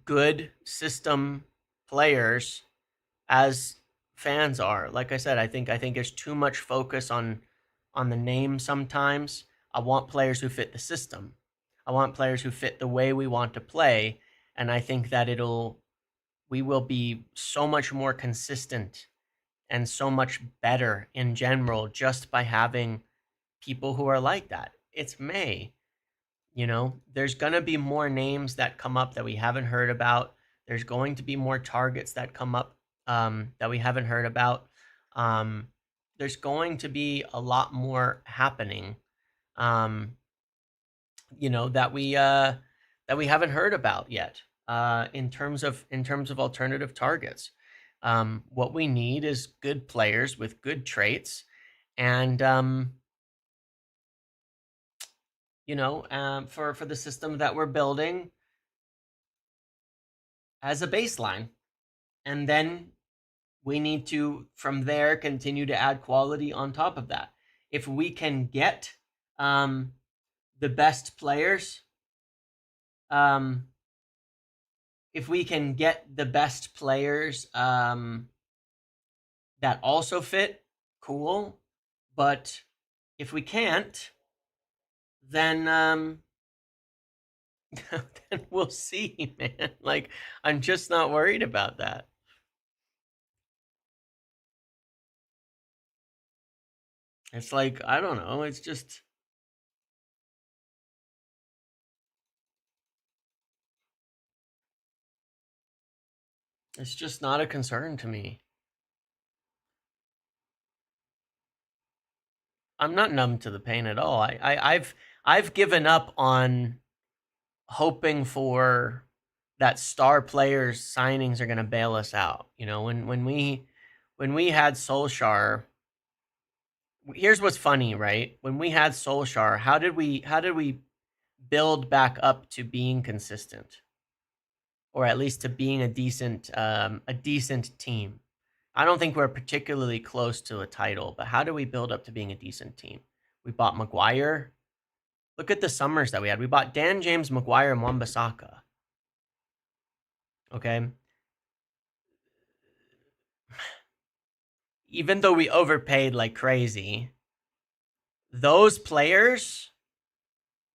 good system players as fans are. Like I said, I think there's too much focus on the name sometimes. I want players who fit the system. I want players who fit the way we want to play, and I think that we will be so much more consistent and so much better in general just by having people who are like that. It's May. There's going to be more names that come up that we haven't heard about. There's going to be more targets that come up that we haven't heard about. There's going to be a lot more happening, that we haven't heard about yet. In terms of alternative targets, what we need is good players with good traits, and for the system that we're building as a baseline. And then we need to, from there, continue to add quality on top of that. If we can get the best players, if we can get the best players that also fit, cool. But if we can't, then then we'll see, man. Like, I'm just not worried about that. It's like, I don't know. It's just, not a concern to me. I'm not numb to the pain at all. I've given up on hoping for that star players signings are going to bail us out. When we had Solskjaer, here's what's funny, right? When we had Solskjaer, how did we build back up to being consistent, or at least to being a decent team? I don't think we're particularly close to a title, but how do we build up to being a decent team? We bought Maguire. Look at the summers that we had. We bought Dan James, Maguire, and Wan-Bissaka. Okay. Even though we overpaid like crazy, those players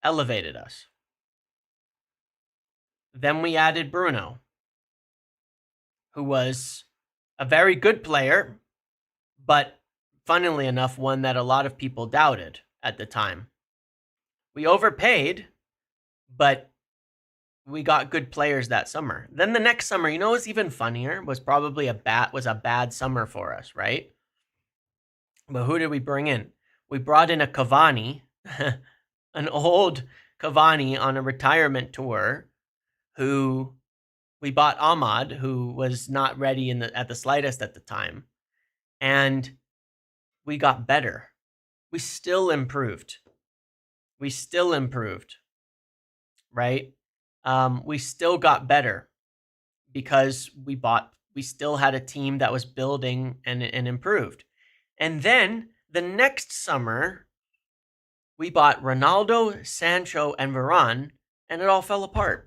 elevated us. Then we added Bruno, who was a very good player, but funnily enough, one that a lot of people doubted at the time. We overpaid, but we got good players that summer. Then the next summer, what's even funnier was probably a bad summer for us, right? But who did we bring in? We brought in a Cavani, an old Cavani on a retirement tour, who we bought Ahmad, who was not ready at the slightest at the time. And we got better. We still improved. Right? We still got better because we still had a team that was building and improved. And then the next summer, we bought Ronaldo, Sancho, and Varane, and it all fell apart.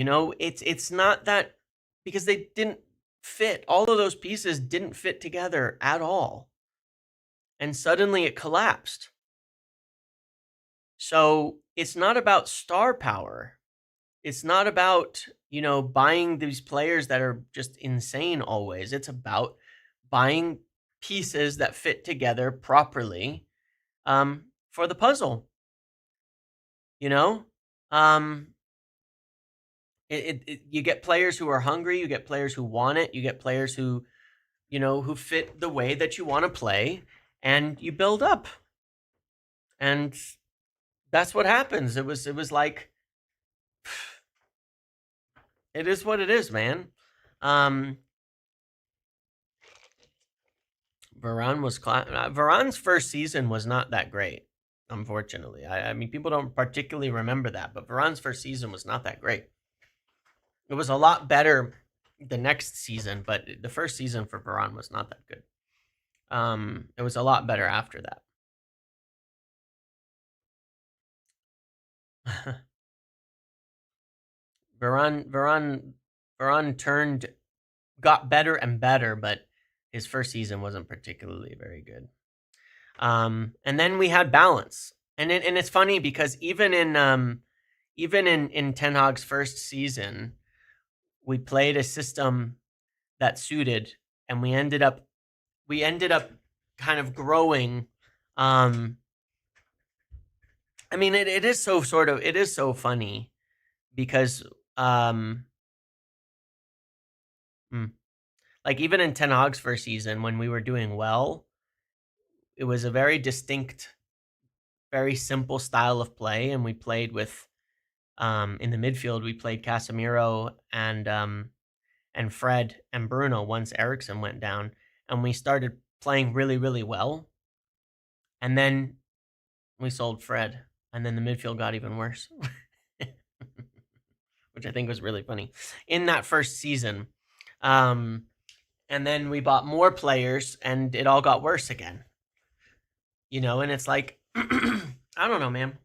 It's not that, because they didn't fit. All of those pieces didn't fit together at all. And suddenly it collapsed. So it's not about star power. It's not about, buying these players that are just insane always. It's about buying pieces that fit together properly for the puzzle. You get players who are hungry, you get players who want it, you get players who fit the way that you want to play, and you build up. And that's what happens. It was like, it is what it is, man. Varane's first season was not that great, unfortunately. I mean, people don't particularly remember that, but Varane's first season was not that great. It was a lot better the next season, but the first season for Varane was not that good. It was a lot better after that. Varane turned got better and better, but his first season wasn't particularly very good. And then we had balance, and it's funny because even in Ten Hag's first season, we played a system that suited, and we ended up kind of growing. I mean, it is so funny because like even in Ten Hag's first season when we were doing well, it was a very distinct, very simple style of play, and we played with in the midfield we played Casemiro and Fred and Bruno once Eriksen went down, and we started playing really, really well. And then we sold Fred, and then the midfield got even worse, which I think was really funny in that first season. And then we bought more players, and it all got worse again. And it's like, I don't know, man.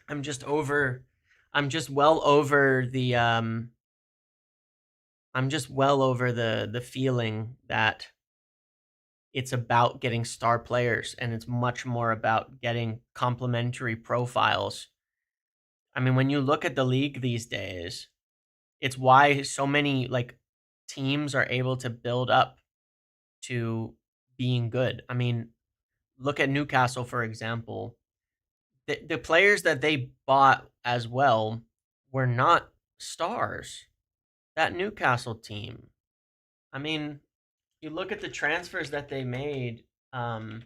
I'm just well over the feeling that it's about getting star players, and it's much more about getting complementary profiles. I mean, when you look at the league these days, it's why so many like teams are able to build up to being good. I mean, look at Newcastle, for example. The players that they bought as well were not stars. That Newcastle team. I mean, you look at the transfers that they made, and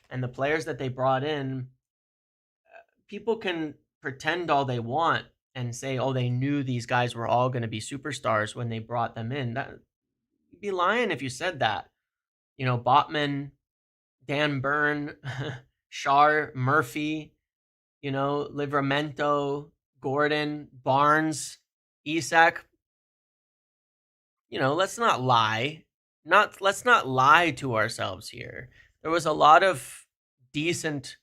the players that they brought in. People can pretend all they want and say, "Oh, they knew these guys were all going to be superstars when they brought them in." That you'd be lying if you said that. Botman, Dan Burn, Shar, Murphy, Livramento, Gordon, Barnes, Isak. Let's not lie. Let's not lie to ourselves here. There was a lot of decent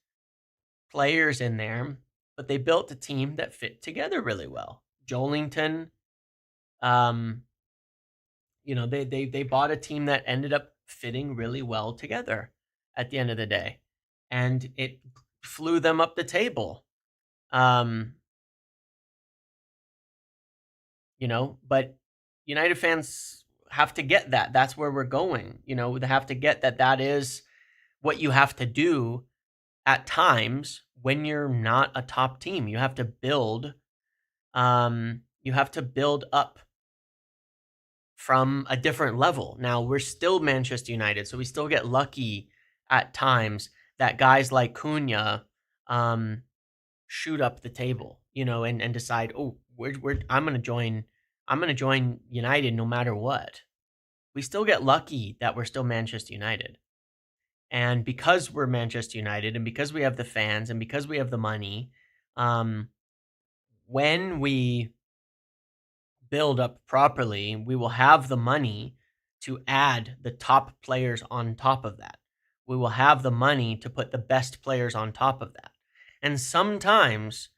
players in there, but they built a team that fit together really well. Joelinton, they bought a team that ended up fitting really well together at the end of the day, and it flew them up the table. But United fans have to get that. That's where we're going. They have to get that. That is what you have to do at times when you're not a top team. You have to build. You have to build up from a different level. Now we're still Manchester United, so we still get lucky at times that guys like Cunha shoot up the table, and decide, oh, I'm gonna join United no matter what. We still get lucky that we're still Manchester United. And because we're Manchester United, and because we have the fans, and because we have the money, when we build up properly, we will have the money to add the top players on top of that. We will have the money to put the best players on top of that. And sometimes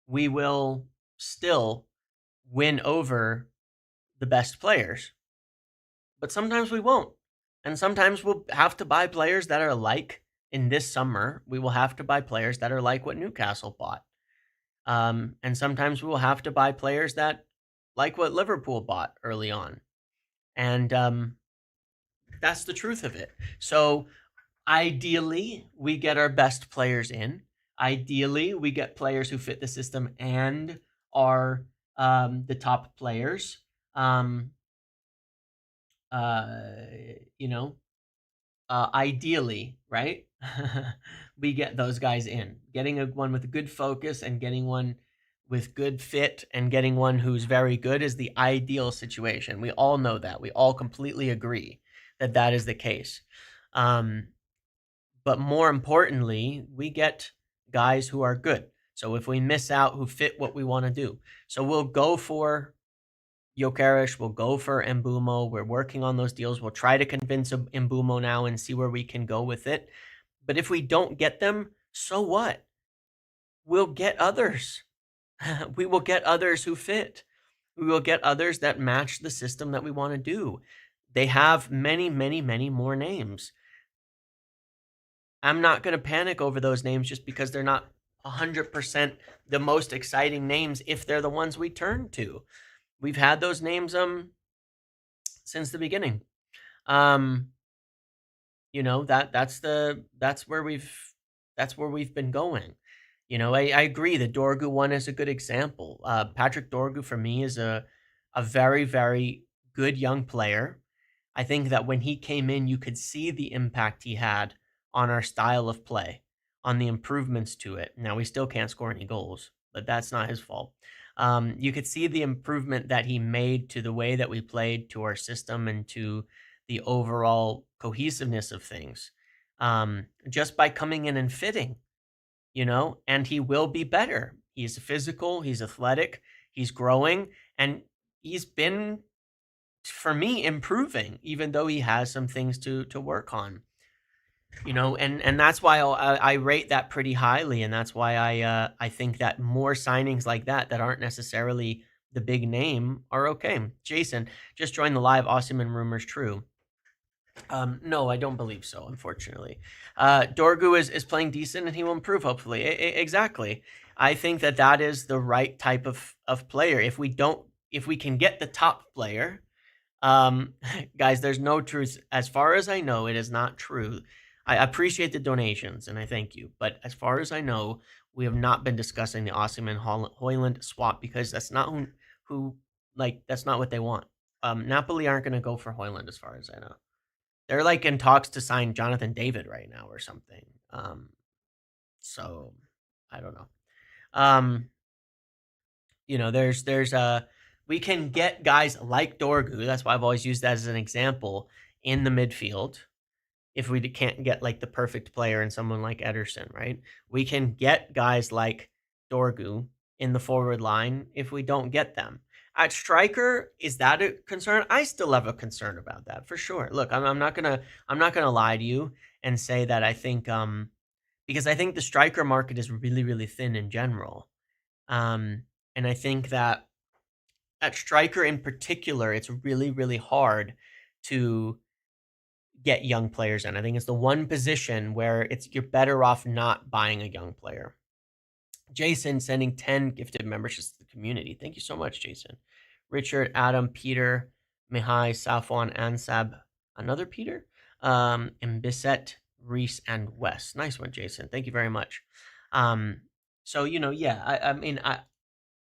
we will still win over the best players, but sometimes we won't. And sometimes we'll have to buy players that are like, in this summer, we will have to buy players that are like what Newcastle bought. And sometimes we will have to buy players that like what Liverpool bought early on. And that's the truth of it. So ideally, we get our best players in. Ideally, we get players who fit the system and are the top players. Ideally, right? We get those guys in. Getting one with good focus and getting one with good fit and getting one who's very good is the ideal situation. We all know that. We all completely agree that that is the case. But more importantly, we get guys who are good. So if we miss out, who fit what we want to do. So we'll go for Gyokeres, we'll go for Mbeumo. We're working on those deals. We'll try to convince Mbeumo now and see where we can go with it. But if we don't get them, so what? We'll get others. We will get others who fit. We will get others that match the system that we want to do. They have many, many, many more names. I'm not going to panic over those names just because they're not 100% the most exciting names if they're the ones we turn to. We've had those names since the beginning. You know, that's where we've been going. You know, I agree the Dorgu one is a good example. Patrick Dorgu for me is a very, very good young player. I think that when he came in, you could see the impact he had on our style of play, on the improvements to it. Now, we still can't score any goals, but that's not his fault. You could see the improvement that he made to the way that we played, to our system, and to the overall cohesiveness of things, just by coming in and fitting, you know, and he will be better. He's physical, he's athletic, he's growing, and he's been, for me, improving, even though he has some things to work on. You know, and that's why I rate that pretty highly, and that's why I think that more signings like that aren't necessarily the big name are okay. Jason just joined the live. Osimhen rumors true. No, I don't believe so, unfortunately. Dorgu is playing decent, and he will improve, hopefully. Exactly. I think that is the right type of player. If we can get the top player, guys, there's no truth. As far as I know, it is not true. I appreciate the donations, and I thank you. But as far as I know, we have not been discussing the Osimhen Højlund swap, because that's not that's not what they want. Napoli aren't going to go for Højlund, as far as I know. They're like in talks to sign Jonathan David right now or something. So I don't know. You know, there's we can get guys like Dorgu. That's why I've always used that as an example in the midfield. If we can't get like the perfect player and someone like Ederson, right? We can get guys like Dorgu in the forward line if we don't get them. At striker, is that a concern? I still have a concern about that for sure. Look, I'm not gonna lie to you and say that I think because I think the striker market is really, really thin in general. And I think that at striker in particular, it's really, really hard to get young players in. I think it's the one position where you're better off not buying a young player. Jason sending 10 gifted memberships to the community. Thank you so much, Jason. Richard, Adam, Peter, Mihai, Safwan, Ansab, another Peter, and Bissett, Reese, and Wes. Nice one, Jason. Thank you very much. So, you know, yeah, I mean,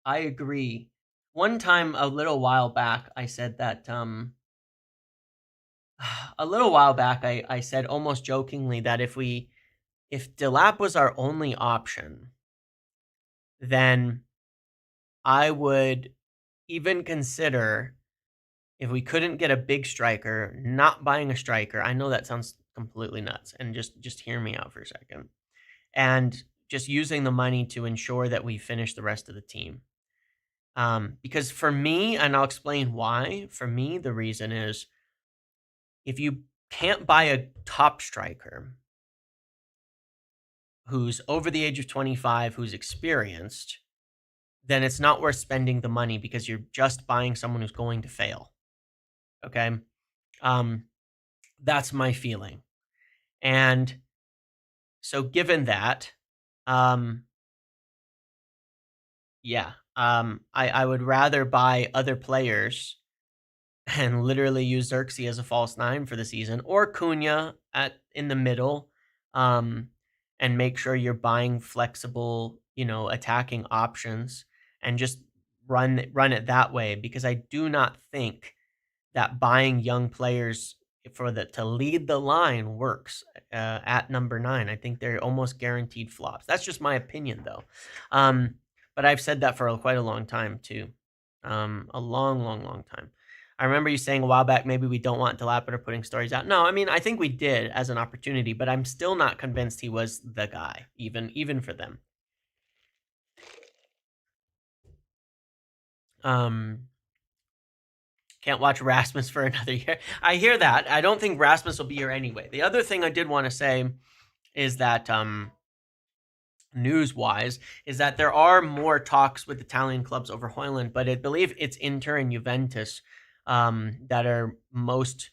I agree. One time, a little while back, I said that, a little while back, I said almost jokingly that if Delap was our only option, then I would even consider, if we couldn't get a big striker, not buying a striker. I know that sounds completely nuts, and just hear me out for a second. And just using the money to ensure that we finish the rest of the team. Because for me, and I'll explain why, for me, the reason is if you can't buy a top striker who's over the age of 25, who's experienced, then it's not worth spending the money because you're just buying someone who's going to fail. Okay? That's my feeling. And so given that, yeah, I would rather buy other players and literally use Xerxes as a false nine for the season, or Cunha in the middle, and make sure you're buying flexible, you know, attacking options, and just run it that way, because I do not think that buying young players to lead the line works at number 9. I think they're almost guaranteed flops. That's just my opinion, though. But I've said that for quite a long time too, a long time. I remember you saying a while back, maybe we don't want Delap or putting stories out. No, I mean, I think we did as an opportunity, but I'm still not convinced he was the guy, even for them. Can't watch Rasmus for another year. I hear that. I don't think Rasmus will be here anyway. The other thing I did want to say is that news-wise, is that there are more talks with Italian clubs over Højlund, but I believe it's Inter and Juventus that are most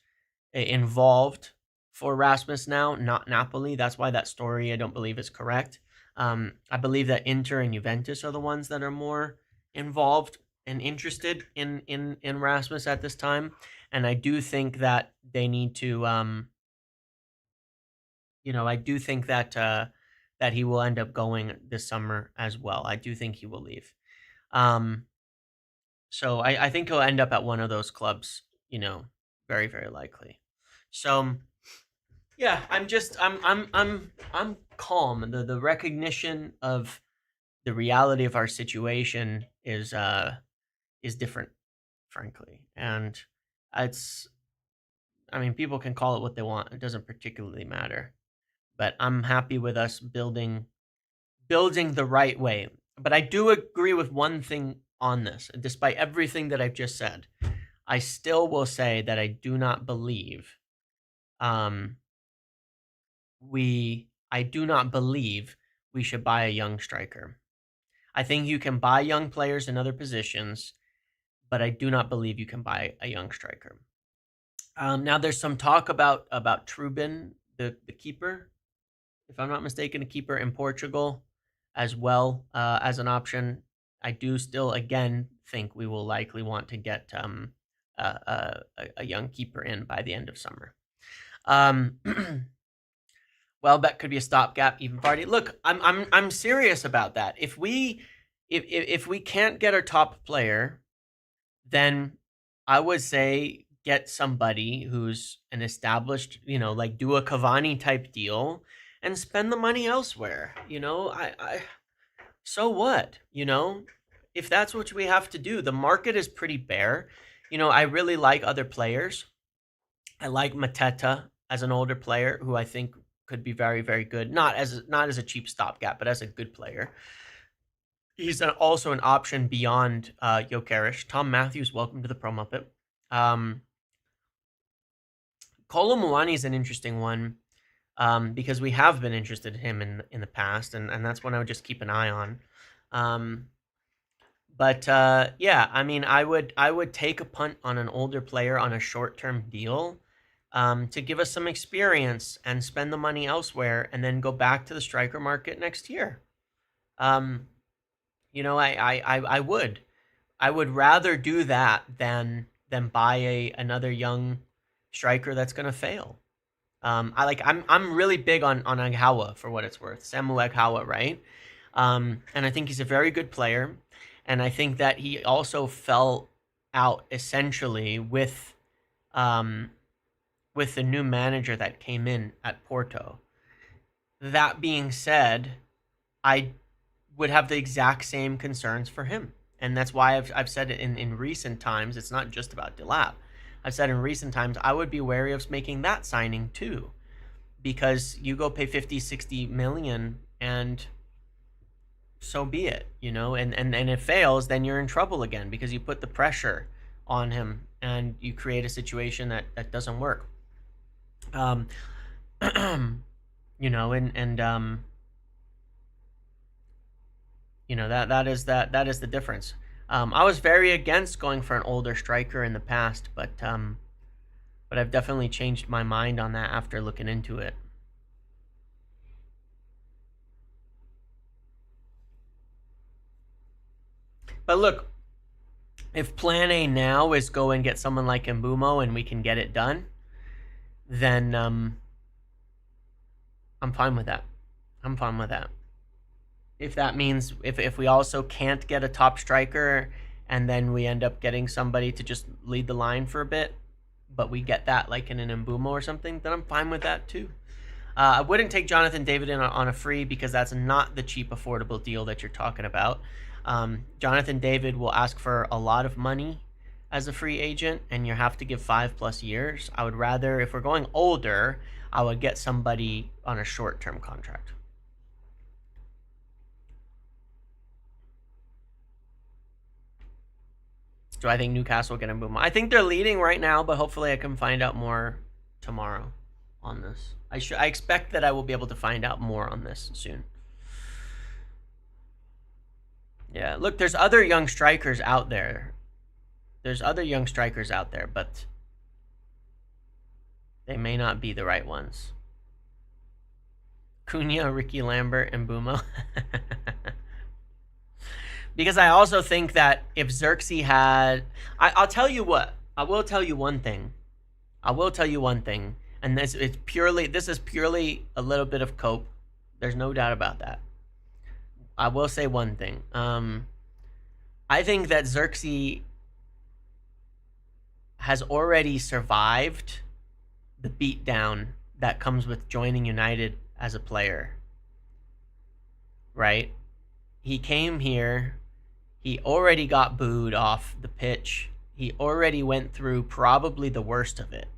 involved for Rasmus now, not Napoli. That's why that story I don't believe is correct. I believe that Inter and Juventus are the ones that are more involved and interested in Rasmus at this time, and I do think that they need to. I do think that that he will end up going this summer as well. I do think he will leave. So I think he'll end up at one of those clubs. Very very likely. So yeah, I'm calm. The recognition of the reality of our situation is different, frankly, and it's. I mean, people can call it what they want. It doesn't particularly matter. But I'm happy with us building the right way. But I do agree with one thing on this. Despite everything that I've just said, I still will say that I do not believe I do not believe we should buy a young striker. I think you can buy young players in other positions, but I do not believe you can buy a young striker. Now there's some talk about Trubin, the keeper, if I'm not mistaken, a keeper in Portugal as well as an option. I do still, again, think we will likely want to get a young keeper in by the end of summer. Welbeck could be a stopgap, even Vardy. Look, I'm serious about that. If we can't get our top player, then I would say get somebody who's an established, like do a Cavani type deal and spend the money elsewhere. So what? If that's what we have to do, the market is pretty bare. I really like other players. I like Mateta as an older player who I think could be very, very good. Not as a cheap stopgap, but as a good player. He's also an option beyond Gyokeres. Tom Matthews, welcome to the Pro Muppet. Kolo Muani is an interesting one because we have been interested in him in the past, and that's one I would just keep an eye on. But yeah, I mean, I would take a punt on an older player on a short-term deal to give us some experience and spend the money elsewhere, and then go back to the striker market next year. I would rather do that than buy another young striker that's going to fail. I'm really big on Aghawa for what it's worth, Samu Aghawa, right? And I think he's a very good player, and I think that he also fell out essentially with the new manager that came in at Porto. That being said, I would have the exact same concerns for him. And that's why I've said it in recent times. It's not just about Delap. I've said in recent times, I would be wary of making that signing too. Because you go pay 50, 60 million and so be it, and it fails, then you're in trouble again because you put the pressure on him and you create a situation that doesn't work. That is the difference. I was very against going for an older striker in the past, but I've definitely changed my mind on that after looking into it. But look, if plan A now is go and get someone like Mbeumo and we can get it done, then I'm fine with that. If that means if we also can't get a top striker and then we end up getting somebody to just lead the line for a bit, but we get that like in an Mbeumo or something, then I'm fine with that too. I wouldn't take Jonathan David in on a free because that's not the cheap, affordable deal that you're talking about. Jonathan David will ask for a lot of money as a free agent, and you have to give 5+ years. I would rather, if we're going older, I would get somebody on a short-term contract. Do I think Newcastle will get Mbeumo? I think they're leading right now, but hopefully I can find out more tomorrow on this. I expect that I will be able to find out more on this soon. Yeah, look, there's other young strikers out there. But they may not be the right ones. Cunha, Ricky Lambert, and Mbeumo. Because I also think that if Xerxes had... I'll tell you what. I will tell you one thing. And this is purely a little bit of cope. There's no doubt about that. I will say one thing. I think that Xerxes has already survived the beatdown that comes with joining United as a player. Right? He came here. He already got booed off the pitch. He already went through probably the worst of it.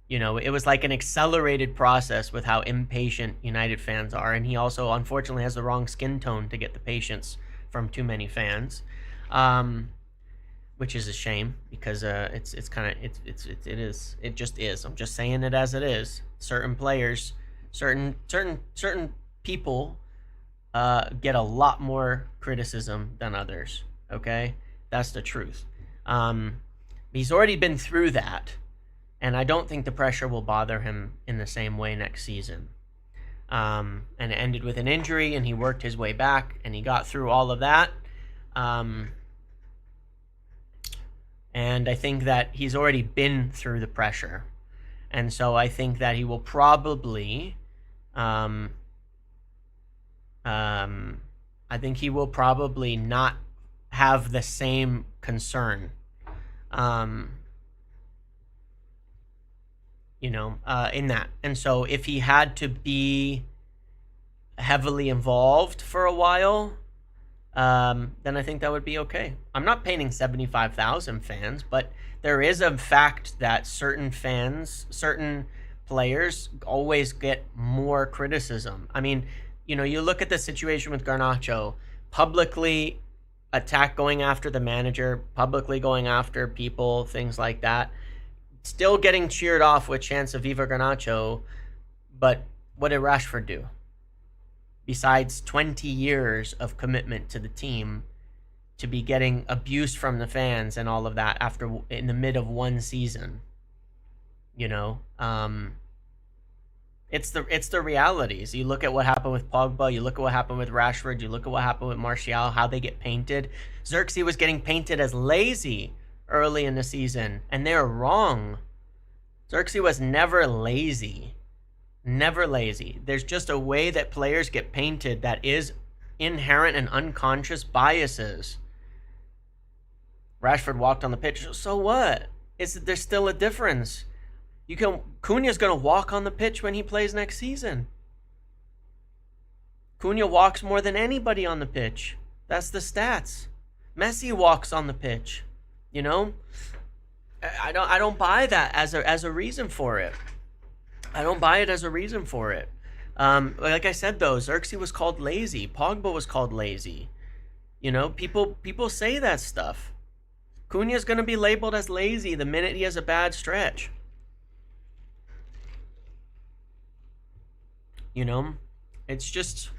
You know, it was like an accelerated process with how impatient United fans are. And he also, unfortunately, has the wrong skin tone to get the patience from too many fans. Which is a shame because it just is. I'm just saying it as it is. Certain players, certain people get a lot more criticism than others. Okay, that's the truth. He's already been through that, and I don't think the pressure will bother him in the same way next season. And it ended with an injury, and he worked his way back, and he got through all of that. And I think that he's already been through the pressure. And so I think that he will probably, not have the same concern, in that. And so if he had to be heavily involved for a while, then I think that would be okay. I'm not painting 75,000 fans, but there is a fact that certain players always get more criticism. I mean, you look at the situation with Garnacho, publicly going after the manager, publicly going after people, things like that, still getting cheered off with chants of Viva Garnacho, but what did Rashford do? Besides 20 years of commitment to the team, to be getting abuse from the fans and all of that in the mid of one season, it's the realities. You look at what happened with Pogba, you look at what happened with Rashford, you look at what happened with Martial, how they get painted. Xerxes was getting painted as lazy early in the season, and they're wrong. Xerxes was never lazy. Never lazy. There's just a way that players get painted that is inherent and unconscious biases. Rashford walked on the pitch. So what? There's still a difference. Cunha's going to walk on the pitch when he plays next season. Cunha walks more than anybody on the pitch. That's the stats. Messi walks on the pitch. I don't buy that as a reason for it. I don't buy it as a reason for it. Like I said, though, Xerxes was called lazy. Pogba was called lazy. People say that stuff. Cunha's going to be labeled as lazy the minute he has a bad stretch. It's just,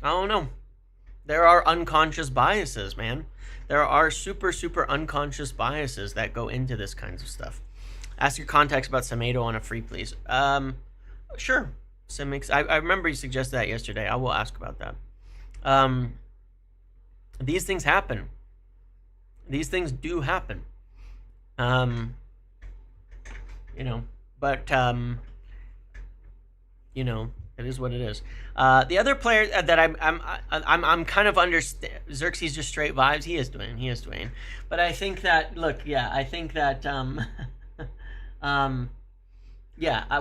I don't know. There are unconscious biases, man. There are super, super unconscious biases that go into this kinds of stuff. Ask your contacts about Semedo on a free, please. Sure. I remember you suggested that yesterday. I will ask about that. These things happen. These things do happen. But it is what it is. The other player that I'm kind of understand. Xerxes just straight vibes. He is Dwayne. But I think that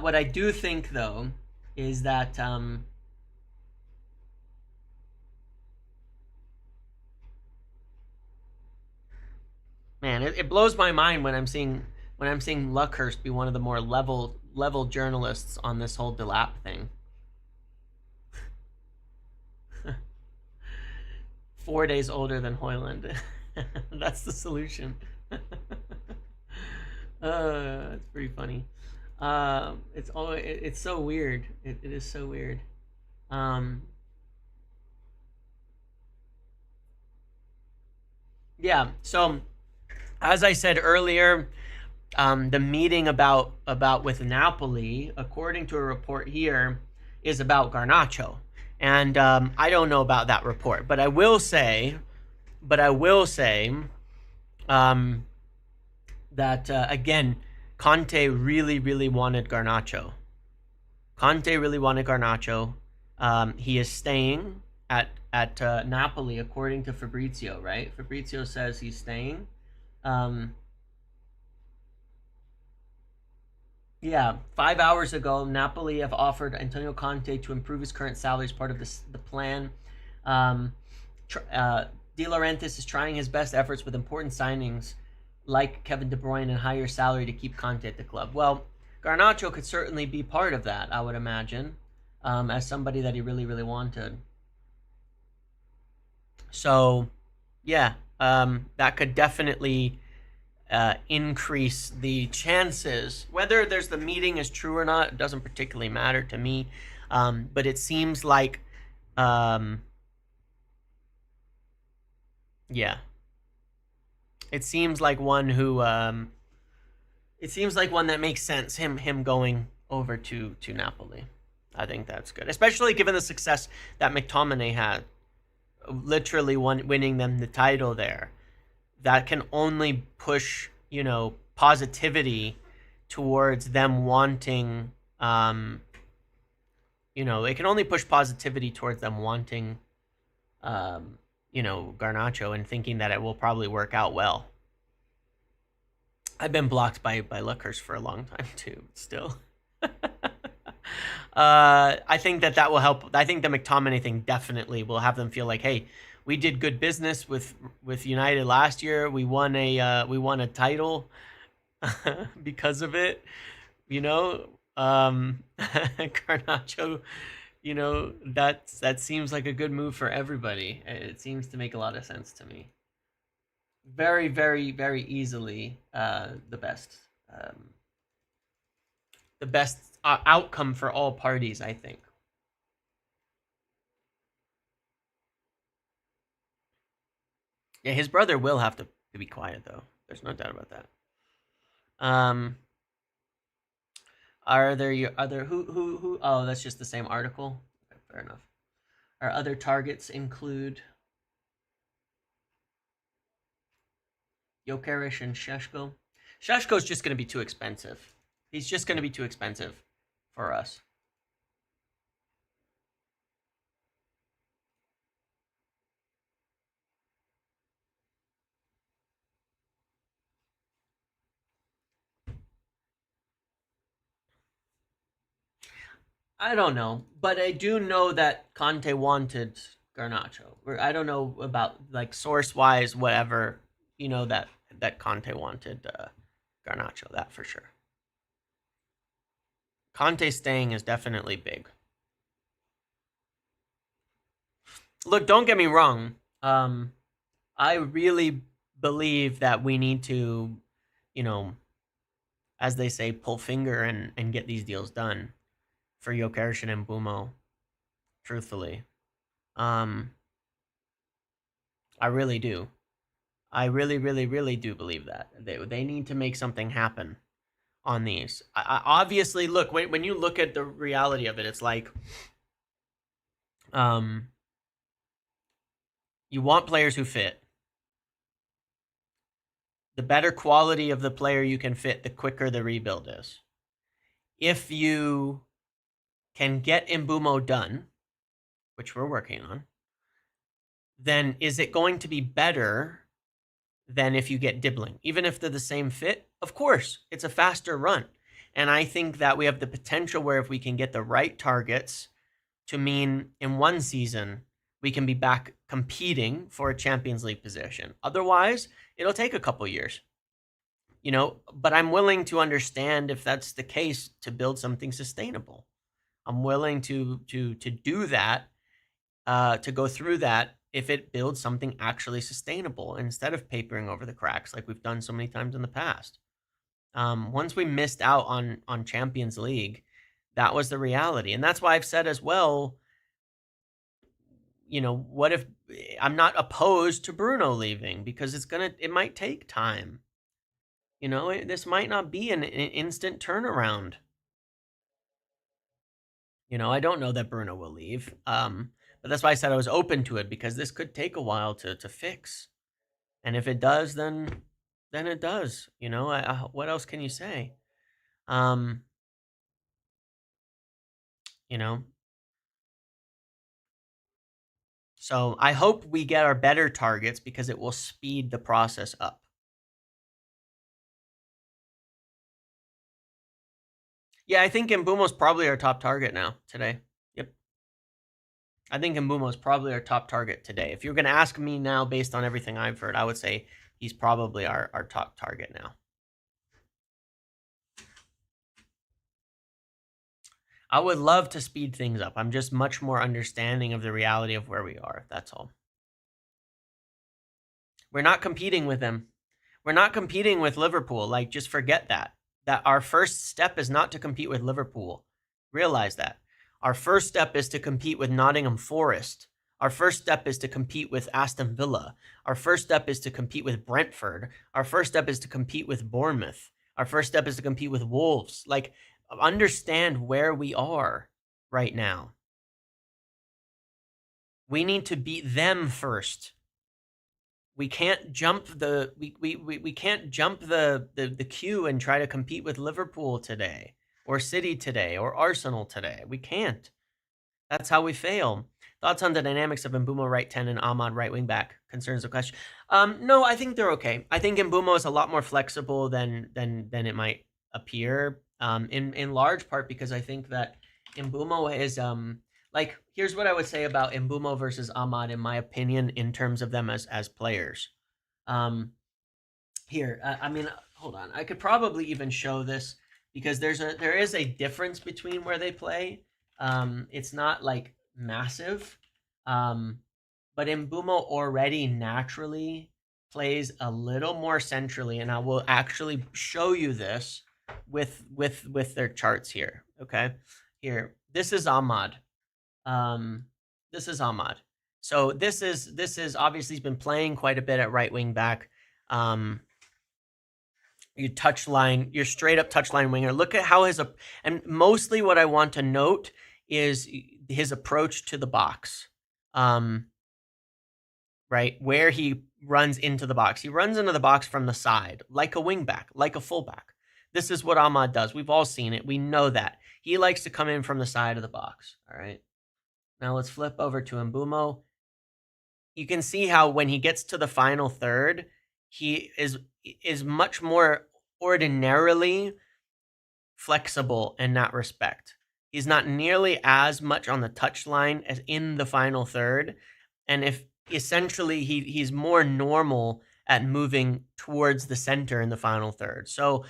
what I do think though is that man, it blows my mind when I'm seeing Luckhurst be one of the more level journalists on this whole Delap thing. 4 days older than Hoyland. That's the solution. It's pretty funny. It's so weird. It is so weird. Yeah. So as I said earlier, the meeting about with Napoli, according to a report here, is about Garnacho, and I don't know about that report, but I will say, um, that again, Conte really, really wanted Garnacho. Conte really wanted Garnacho. He is staying at Napoli, according to Fabrizio. Right? Fabrizio says he's staying. Um, Yeah, 5 hours ago, Napoli have offered Antonio Conte to improve his current salary as part of the plan. Um, De Laurentiis is trying his best efforts with important signings like Kevin De Bruyne and higher salary to keep Conte at the club. Well, Garnacho could certainly be part of that, I would imagine, as somebody that he really, really wanted. So, yeah, that could definitely increase the chances. Whether there's the meeting is true or not, it doesn't particularly matter to me. But it seems like, yeah, it seems like one who, it seems like one that makes sense. Him going over to Napoli. I think that's good, especially given the success that McTominay had, literally winning them the title there. That can only push, positivity towards them wanting, it can only push positivity towards them wanting, Garnacho, and thinking that it will probably work out well. I've been blocked by lookers for a long time too, still. I think that will help. I think the McTominay thing definitely will have them feel like, hey, we did good business with United last year. We won a title because of it. Garnacho, that seems like a good move for everybody. It seems to make a lot of sense to me. Very, very, very easily the best. The best outcome for all parties, I think. Yeah, his brother will have to be quiet though. There's no doubt about that. Um, are there your other who? Oh, that's just the same article. Okay, fair enough. Our other targets include Gyokeres and Šeško. Šeško's just going to be too expensive. He's just going to be too expensive for us. I don't know, but I do know that Conte wanted Garnacho. I don't know about like source wise, whatever. That Conte wanted Garnacho. That for sure. Conte staying is definitely big. Look, don't get me wrong. I really believe that we need to, you know, as they say, pull finger and get these deals done for Gyokeres and Mbeumo. Truthfully, um, I really do. I really, really, really do believe that they need to make something happen on these. Obviously, look, when you look at the reality of it, it's like, um, you want players who fit. The better quality of the player you can fit, the quicker the rebuild is. If you can get Mbeumo done, which we're working on, then is it going to be better than if you get Dibbling? Even if they're the same fit, of course, it's a faster run. And I think that we have the potential where if we can get the right targets to mean in one season, we can be back competing for a Champions League position. Otherwise, it'll take a couple years. But I'm willing to understand if that's the case to build something sustainable. I'm willing to do that, to go through that if it builds something actually sustainable instead of papering over the cracks like we've done so many times in the past. Once we missed out on Champions League, that was the reality, and that's why I've said as well. what if I'm not opposed to Bruno leaving because it might take time. This might not be an instant turnaround. I don't know that Bruno will leave. But that's why I said I was open to it, because this could take a while to fix. And if it does, then it does. What else can you say? You know. So I hope we get our better targets, because it will speed the process up. Yeah, I think Mbeumo's probably our top target now today. Yep. I think Mbeumo's probably our top target today. If you're going to ask me now, based on everything I've heard, I would say he's probably our top target now. I would love to speed things up. I'm just much more understanding of the reality of where we are. That's all. We're not competing with them. We're not competing with Liverpool. Like, just forget that. That our first step is not to compete with Liverpool. Realize that. Our first step is to compete with Nottingham Forest. Our first step is to compete with Aston Villa. Our first step is to compete with Brentford. Our first step is to compete with Bournemouth. Our first step is to compete with Wolves. Like, understand where we are right now. We need to beat them first. We can't jump the we can't jump the queue and try to compete with Liverpool today, or City today, or Arsenal today. We can't. That's how we fail. Thoughts on the dynamics of Mbeumo right 10 and Ahmad right wing back? Concerns the question. No, I think they're okay. I think Mbeumo is a lot more flexible than it might appear. In large part because I think that Mbeumo is like, here's what I would say about Mbeumo versus Ahmad, in my opinion, in terms of them as players. Here, I mean, hold on. I could probably even show this, because there is a difference between where they play. It's not like massive, but Mbeumo already naturally plays a little more centrally, and I will actually show you this with their charts here. Okay, here, this is Ahmad. This is Ahmad. So this is obviously, he's been playing quite a bit at right wing back. You're straight up touchline winger. Look at how and mostly what I want to note is his approach to the box. Right, where he runs into the box. He runs into the box from the side, like a wing back, like a fullback. This is what Ahmad does. We've all seen it. We know that. He likes to come in from the side of the box. All right. Now let's flip over to Mbeumo. You can see how when he gets to the final third, he is much more ordinarily flexible in that respect. He's not nearly as much on the touchline as in the final third. And if essentially he's more normal at moving towards the center in the final third. So,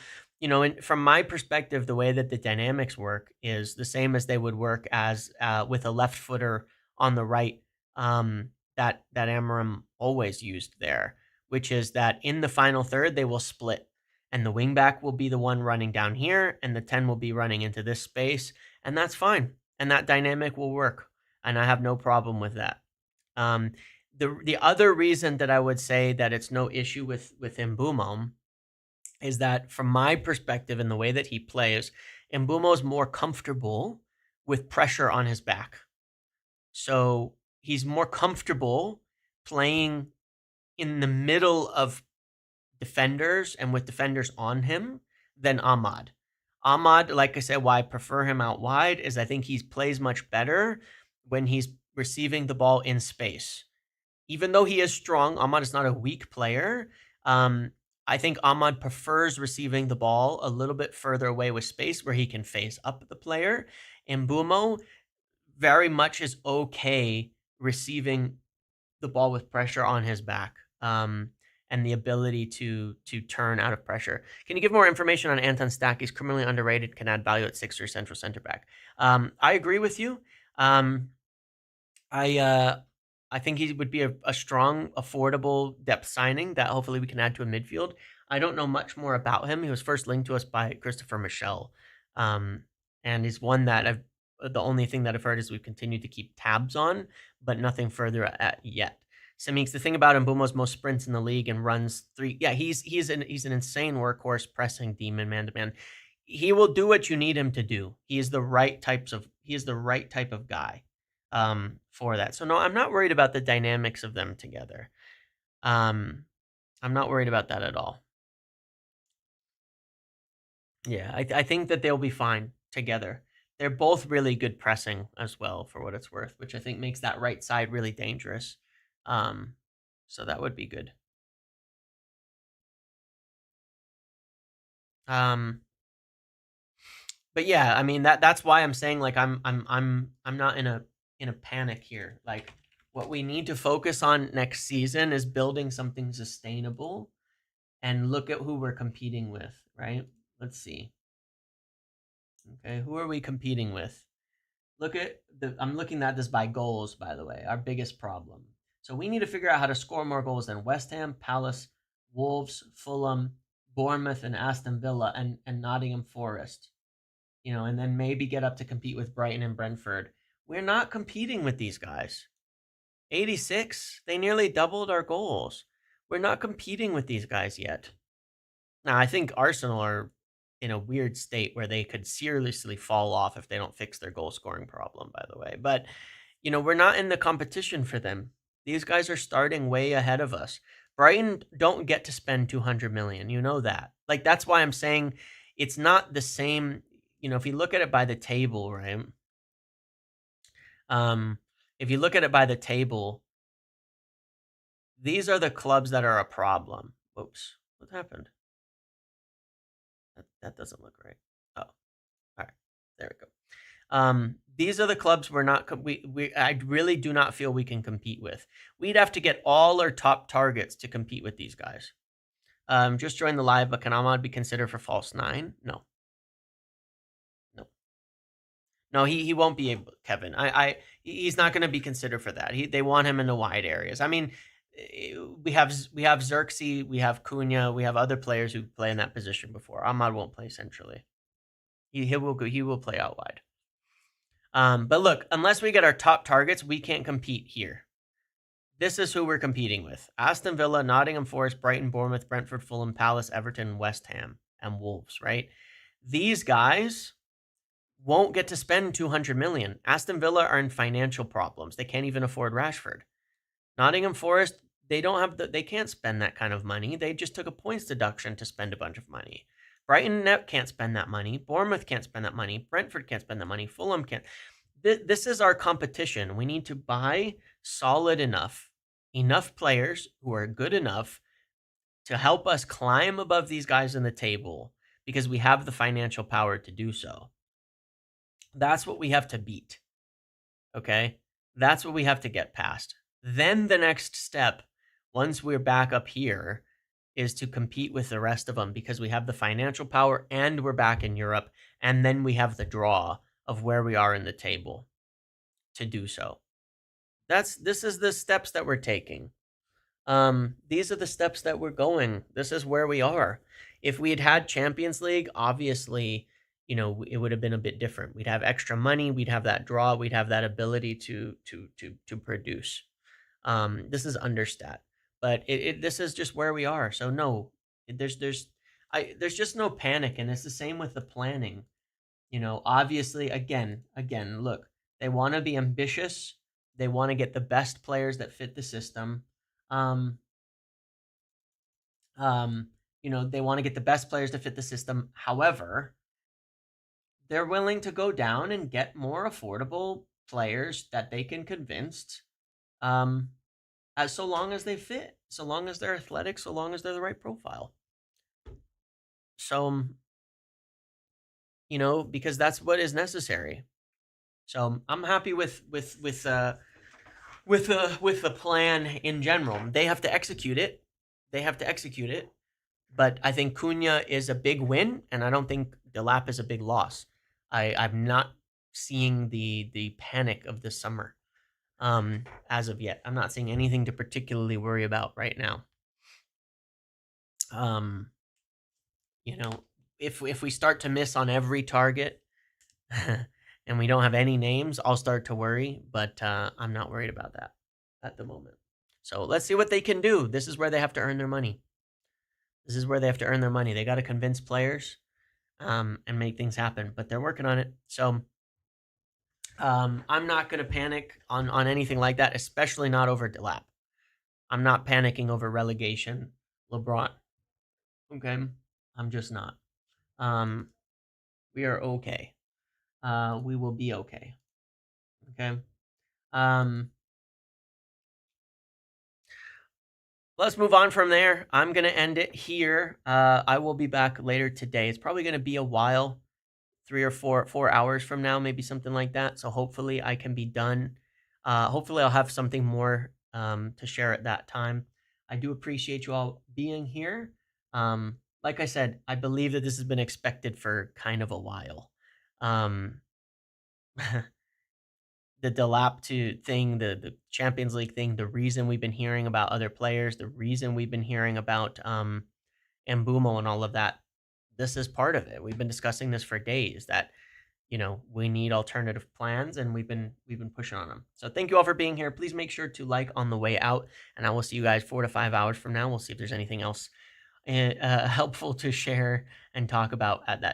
from my perspective, the way that the dynamics work is the same as they would work as with a left footer on the right, that Amorim always used there, which is that in the final third, they will split, and the wingback will be the one running down here, and the 10 will be running into this space, and that's fine. And that dynamic will work, and I have no problem with that. The other reason that I would say that it's no issue with Mbeumo is that, from my perspective and the way that he plays, Mbeumo is more comfortable with pressure on his back. So he's more comfortable playing in the middle of defenders and with defenders on him than Ahmad. Ahmad, like I said, why I prefer him out wide is I think he plays much better when he's receiving the ball in space. Even though he is strong, Ahmad is not a weak player. I think Ahmad prefers receiving the ball a little bit further away with space, where he can face up the player. And Mbeumo very much is okay receiving the ball with pressure on his back, and the ability to turn out of pressure. Can you give more information on Anton Stack? He's criminally underrated, can add value at 6 or central center back. I agree with you. I think he would be a strong, affordable depth signing that hopefully we can add to a midfield. I don't know much more about him. He was first linked to us by Christopher Michel, and he's one that the only thing that I've heard is we've continued to keep tabs on, but nothing further at yet. Samix, the thing about Mbeumo's most sprints in the league and runs 3. Yeah, he's an insane workhorse pressing demon man to man. He will do what you need him to do. He is the right type of guy for that. So no, I'm not worried about the dynamics of them together. I'm not worried about that at all. Yeah, I think that they'll be fine together. They're both really good pressing as well, for what it's worth, which I think makes that right side really dangerous. So that would be good. But yeah, I mean that's why I'm saying like I'm not in a panic here. Like what we need to focus on next season is building something sustainable and look at who we're competing with, right? Let's see. Okay, who are we competing with? I'm looking at this by goals, by the way, our biggest problem. So we need to figure out how to score more goals than West Ham, Palace, Wolves, Fulham, Bournemouth, and Aston Villa, and Nottingham Forest. And then maybe get up to compete with Brighton and Brentford. We're not competing with these guys. 86, they nearly doubled our goals. We're not competing with these guys yet. Now, I think Arsenal are in a weird state where they could seriously fall off if they don't fix their goal scoring problem, by the way. But, we're not in the competition for them. These guys are starting way ahead of us. Brighton don't get to spend 200 million. You know that. Like, that's why I'm saying it's not the same. If you look at it by the table, right? If you look at it by the table, these are the clubs that are a problem. Oops, what happened? That doesn't look right. Oh, all right, there we go. These are the clubs we're not. I really do not feel we can compete with. We'd have to get all our top targets to compete with these guys. Just join the live, but can Ahmad be considered for false 9? No. No, he won't be able. Kevin, he's not going to be considered for that. They want him in the wide areas. I mean, we have Xerxes, we have Cunha, we have other players who play in that position before. Ahmad won't play centrally. He will play out wide. But look, unless we get our top targets, we can't compete here. This is who we're competing with: Aston Villa, Nottingham Forest, Brighton, Bournemouth, Brentford, Fulham, Palace, Everton, West Ham, and Wolves. Right? These guys won't get to spend 200 million. Aston Villa are in financial problems. They can't even afford Rashford. Nottingham Forest, they can't spend that kind of money. They just took a points deduction to spend a bunch of money. Brighton can't spend that money. Bournemouth can't spend that money. Brentford can't spend that money. Fulham can't. This is our competition. We need to buy solid enough players who are good enough to help us climb above these guys in the table because we have the financial power to do so. That's what we have to beat. Okay? That's what we have to get past. Then the next step, once we're back up here, is to compete with the rest of them because we have the financial power and we're back in Europe. And then we have the draw of where we are in the table to do so. This is the steps that we're taking. These are the steps that we're going. This is where we are. If we had had Champions League, obviously, it would have been a bit different. We'd have extra money. We'd have that draw. We'd have that ability to produce. This is understat, but this is just where we are. So no, there's just no panic, and it's the same with the planning. Obviously, again, look, they want to be ambitious. They want to get the best players that fit the system. They want to get the best players to fit the system. However, they're willing to go down and get more affordable players that they can convince, so long as they fit, so long as they're athletic, so long as they're the right profile. So, because that's what is necessary. So I'm happy with the plan in general. They have to execute it. But I think Cunha is a big win, and I don't think Delap is a big loss. I'm not seeing the panic of this summer as of yet. I'm not seeing anything to particularly worry about right now. If we start to miss on every target, and we don't have any names, I'll start to worry, but I'm not worried about that at the moment. So let's see what they can do. This is where they have to earn their money. This is where they have to earn their money. They got to convince players and make things happen, but they're working on it. So I'm not going to panic on anything like that, especially not over Delap. I'm not panicking over relegation, LeBron. Okay, I'm just not. We are okay. We will be okay. Okay. Let's move on from there. I'm gonna end it here. I will be back later today. It's probably gonna be a while, 3 or 4 hours from now, maybe something like that. So hopefully I can be done. Hopefully I'll have something more to share at that time. I do appreciate you all being here. Like I said, I believe that this has been expected for kind of a while. Um, the Delap thing, the Champions League thing, the reason we've been hearing about other players, the reason we've been hearing about Mbeumo and all of that, this is part of it. We've been discussing this for days that we need alternative plans, and we've been pushing on them. So thank you all for being here. Please make sure to like on the way out, and I will see you guys 4 to 5 hours from now. We'll see if there's anything else helpful to share and talk about at that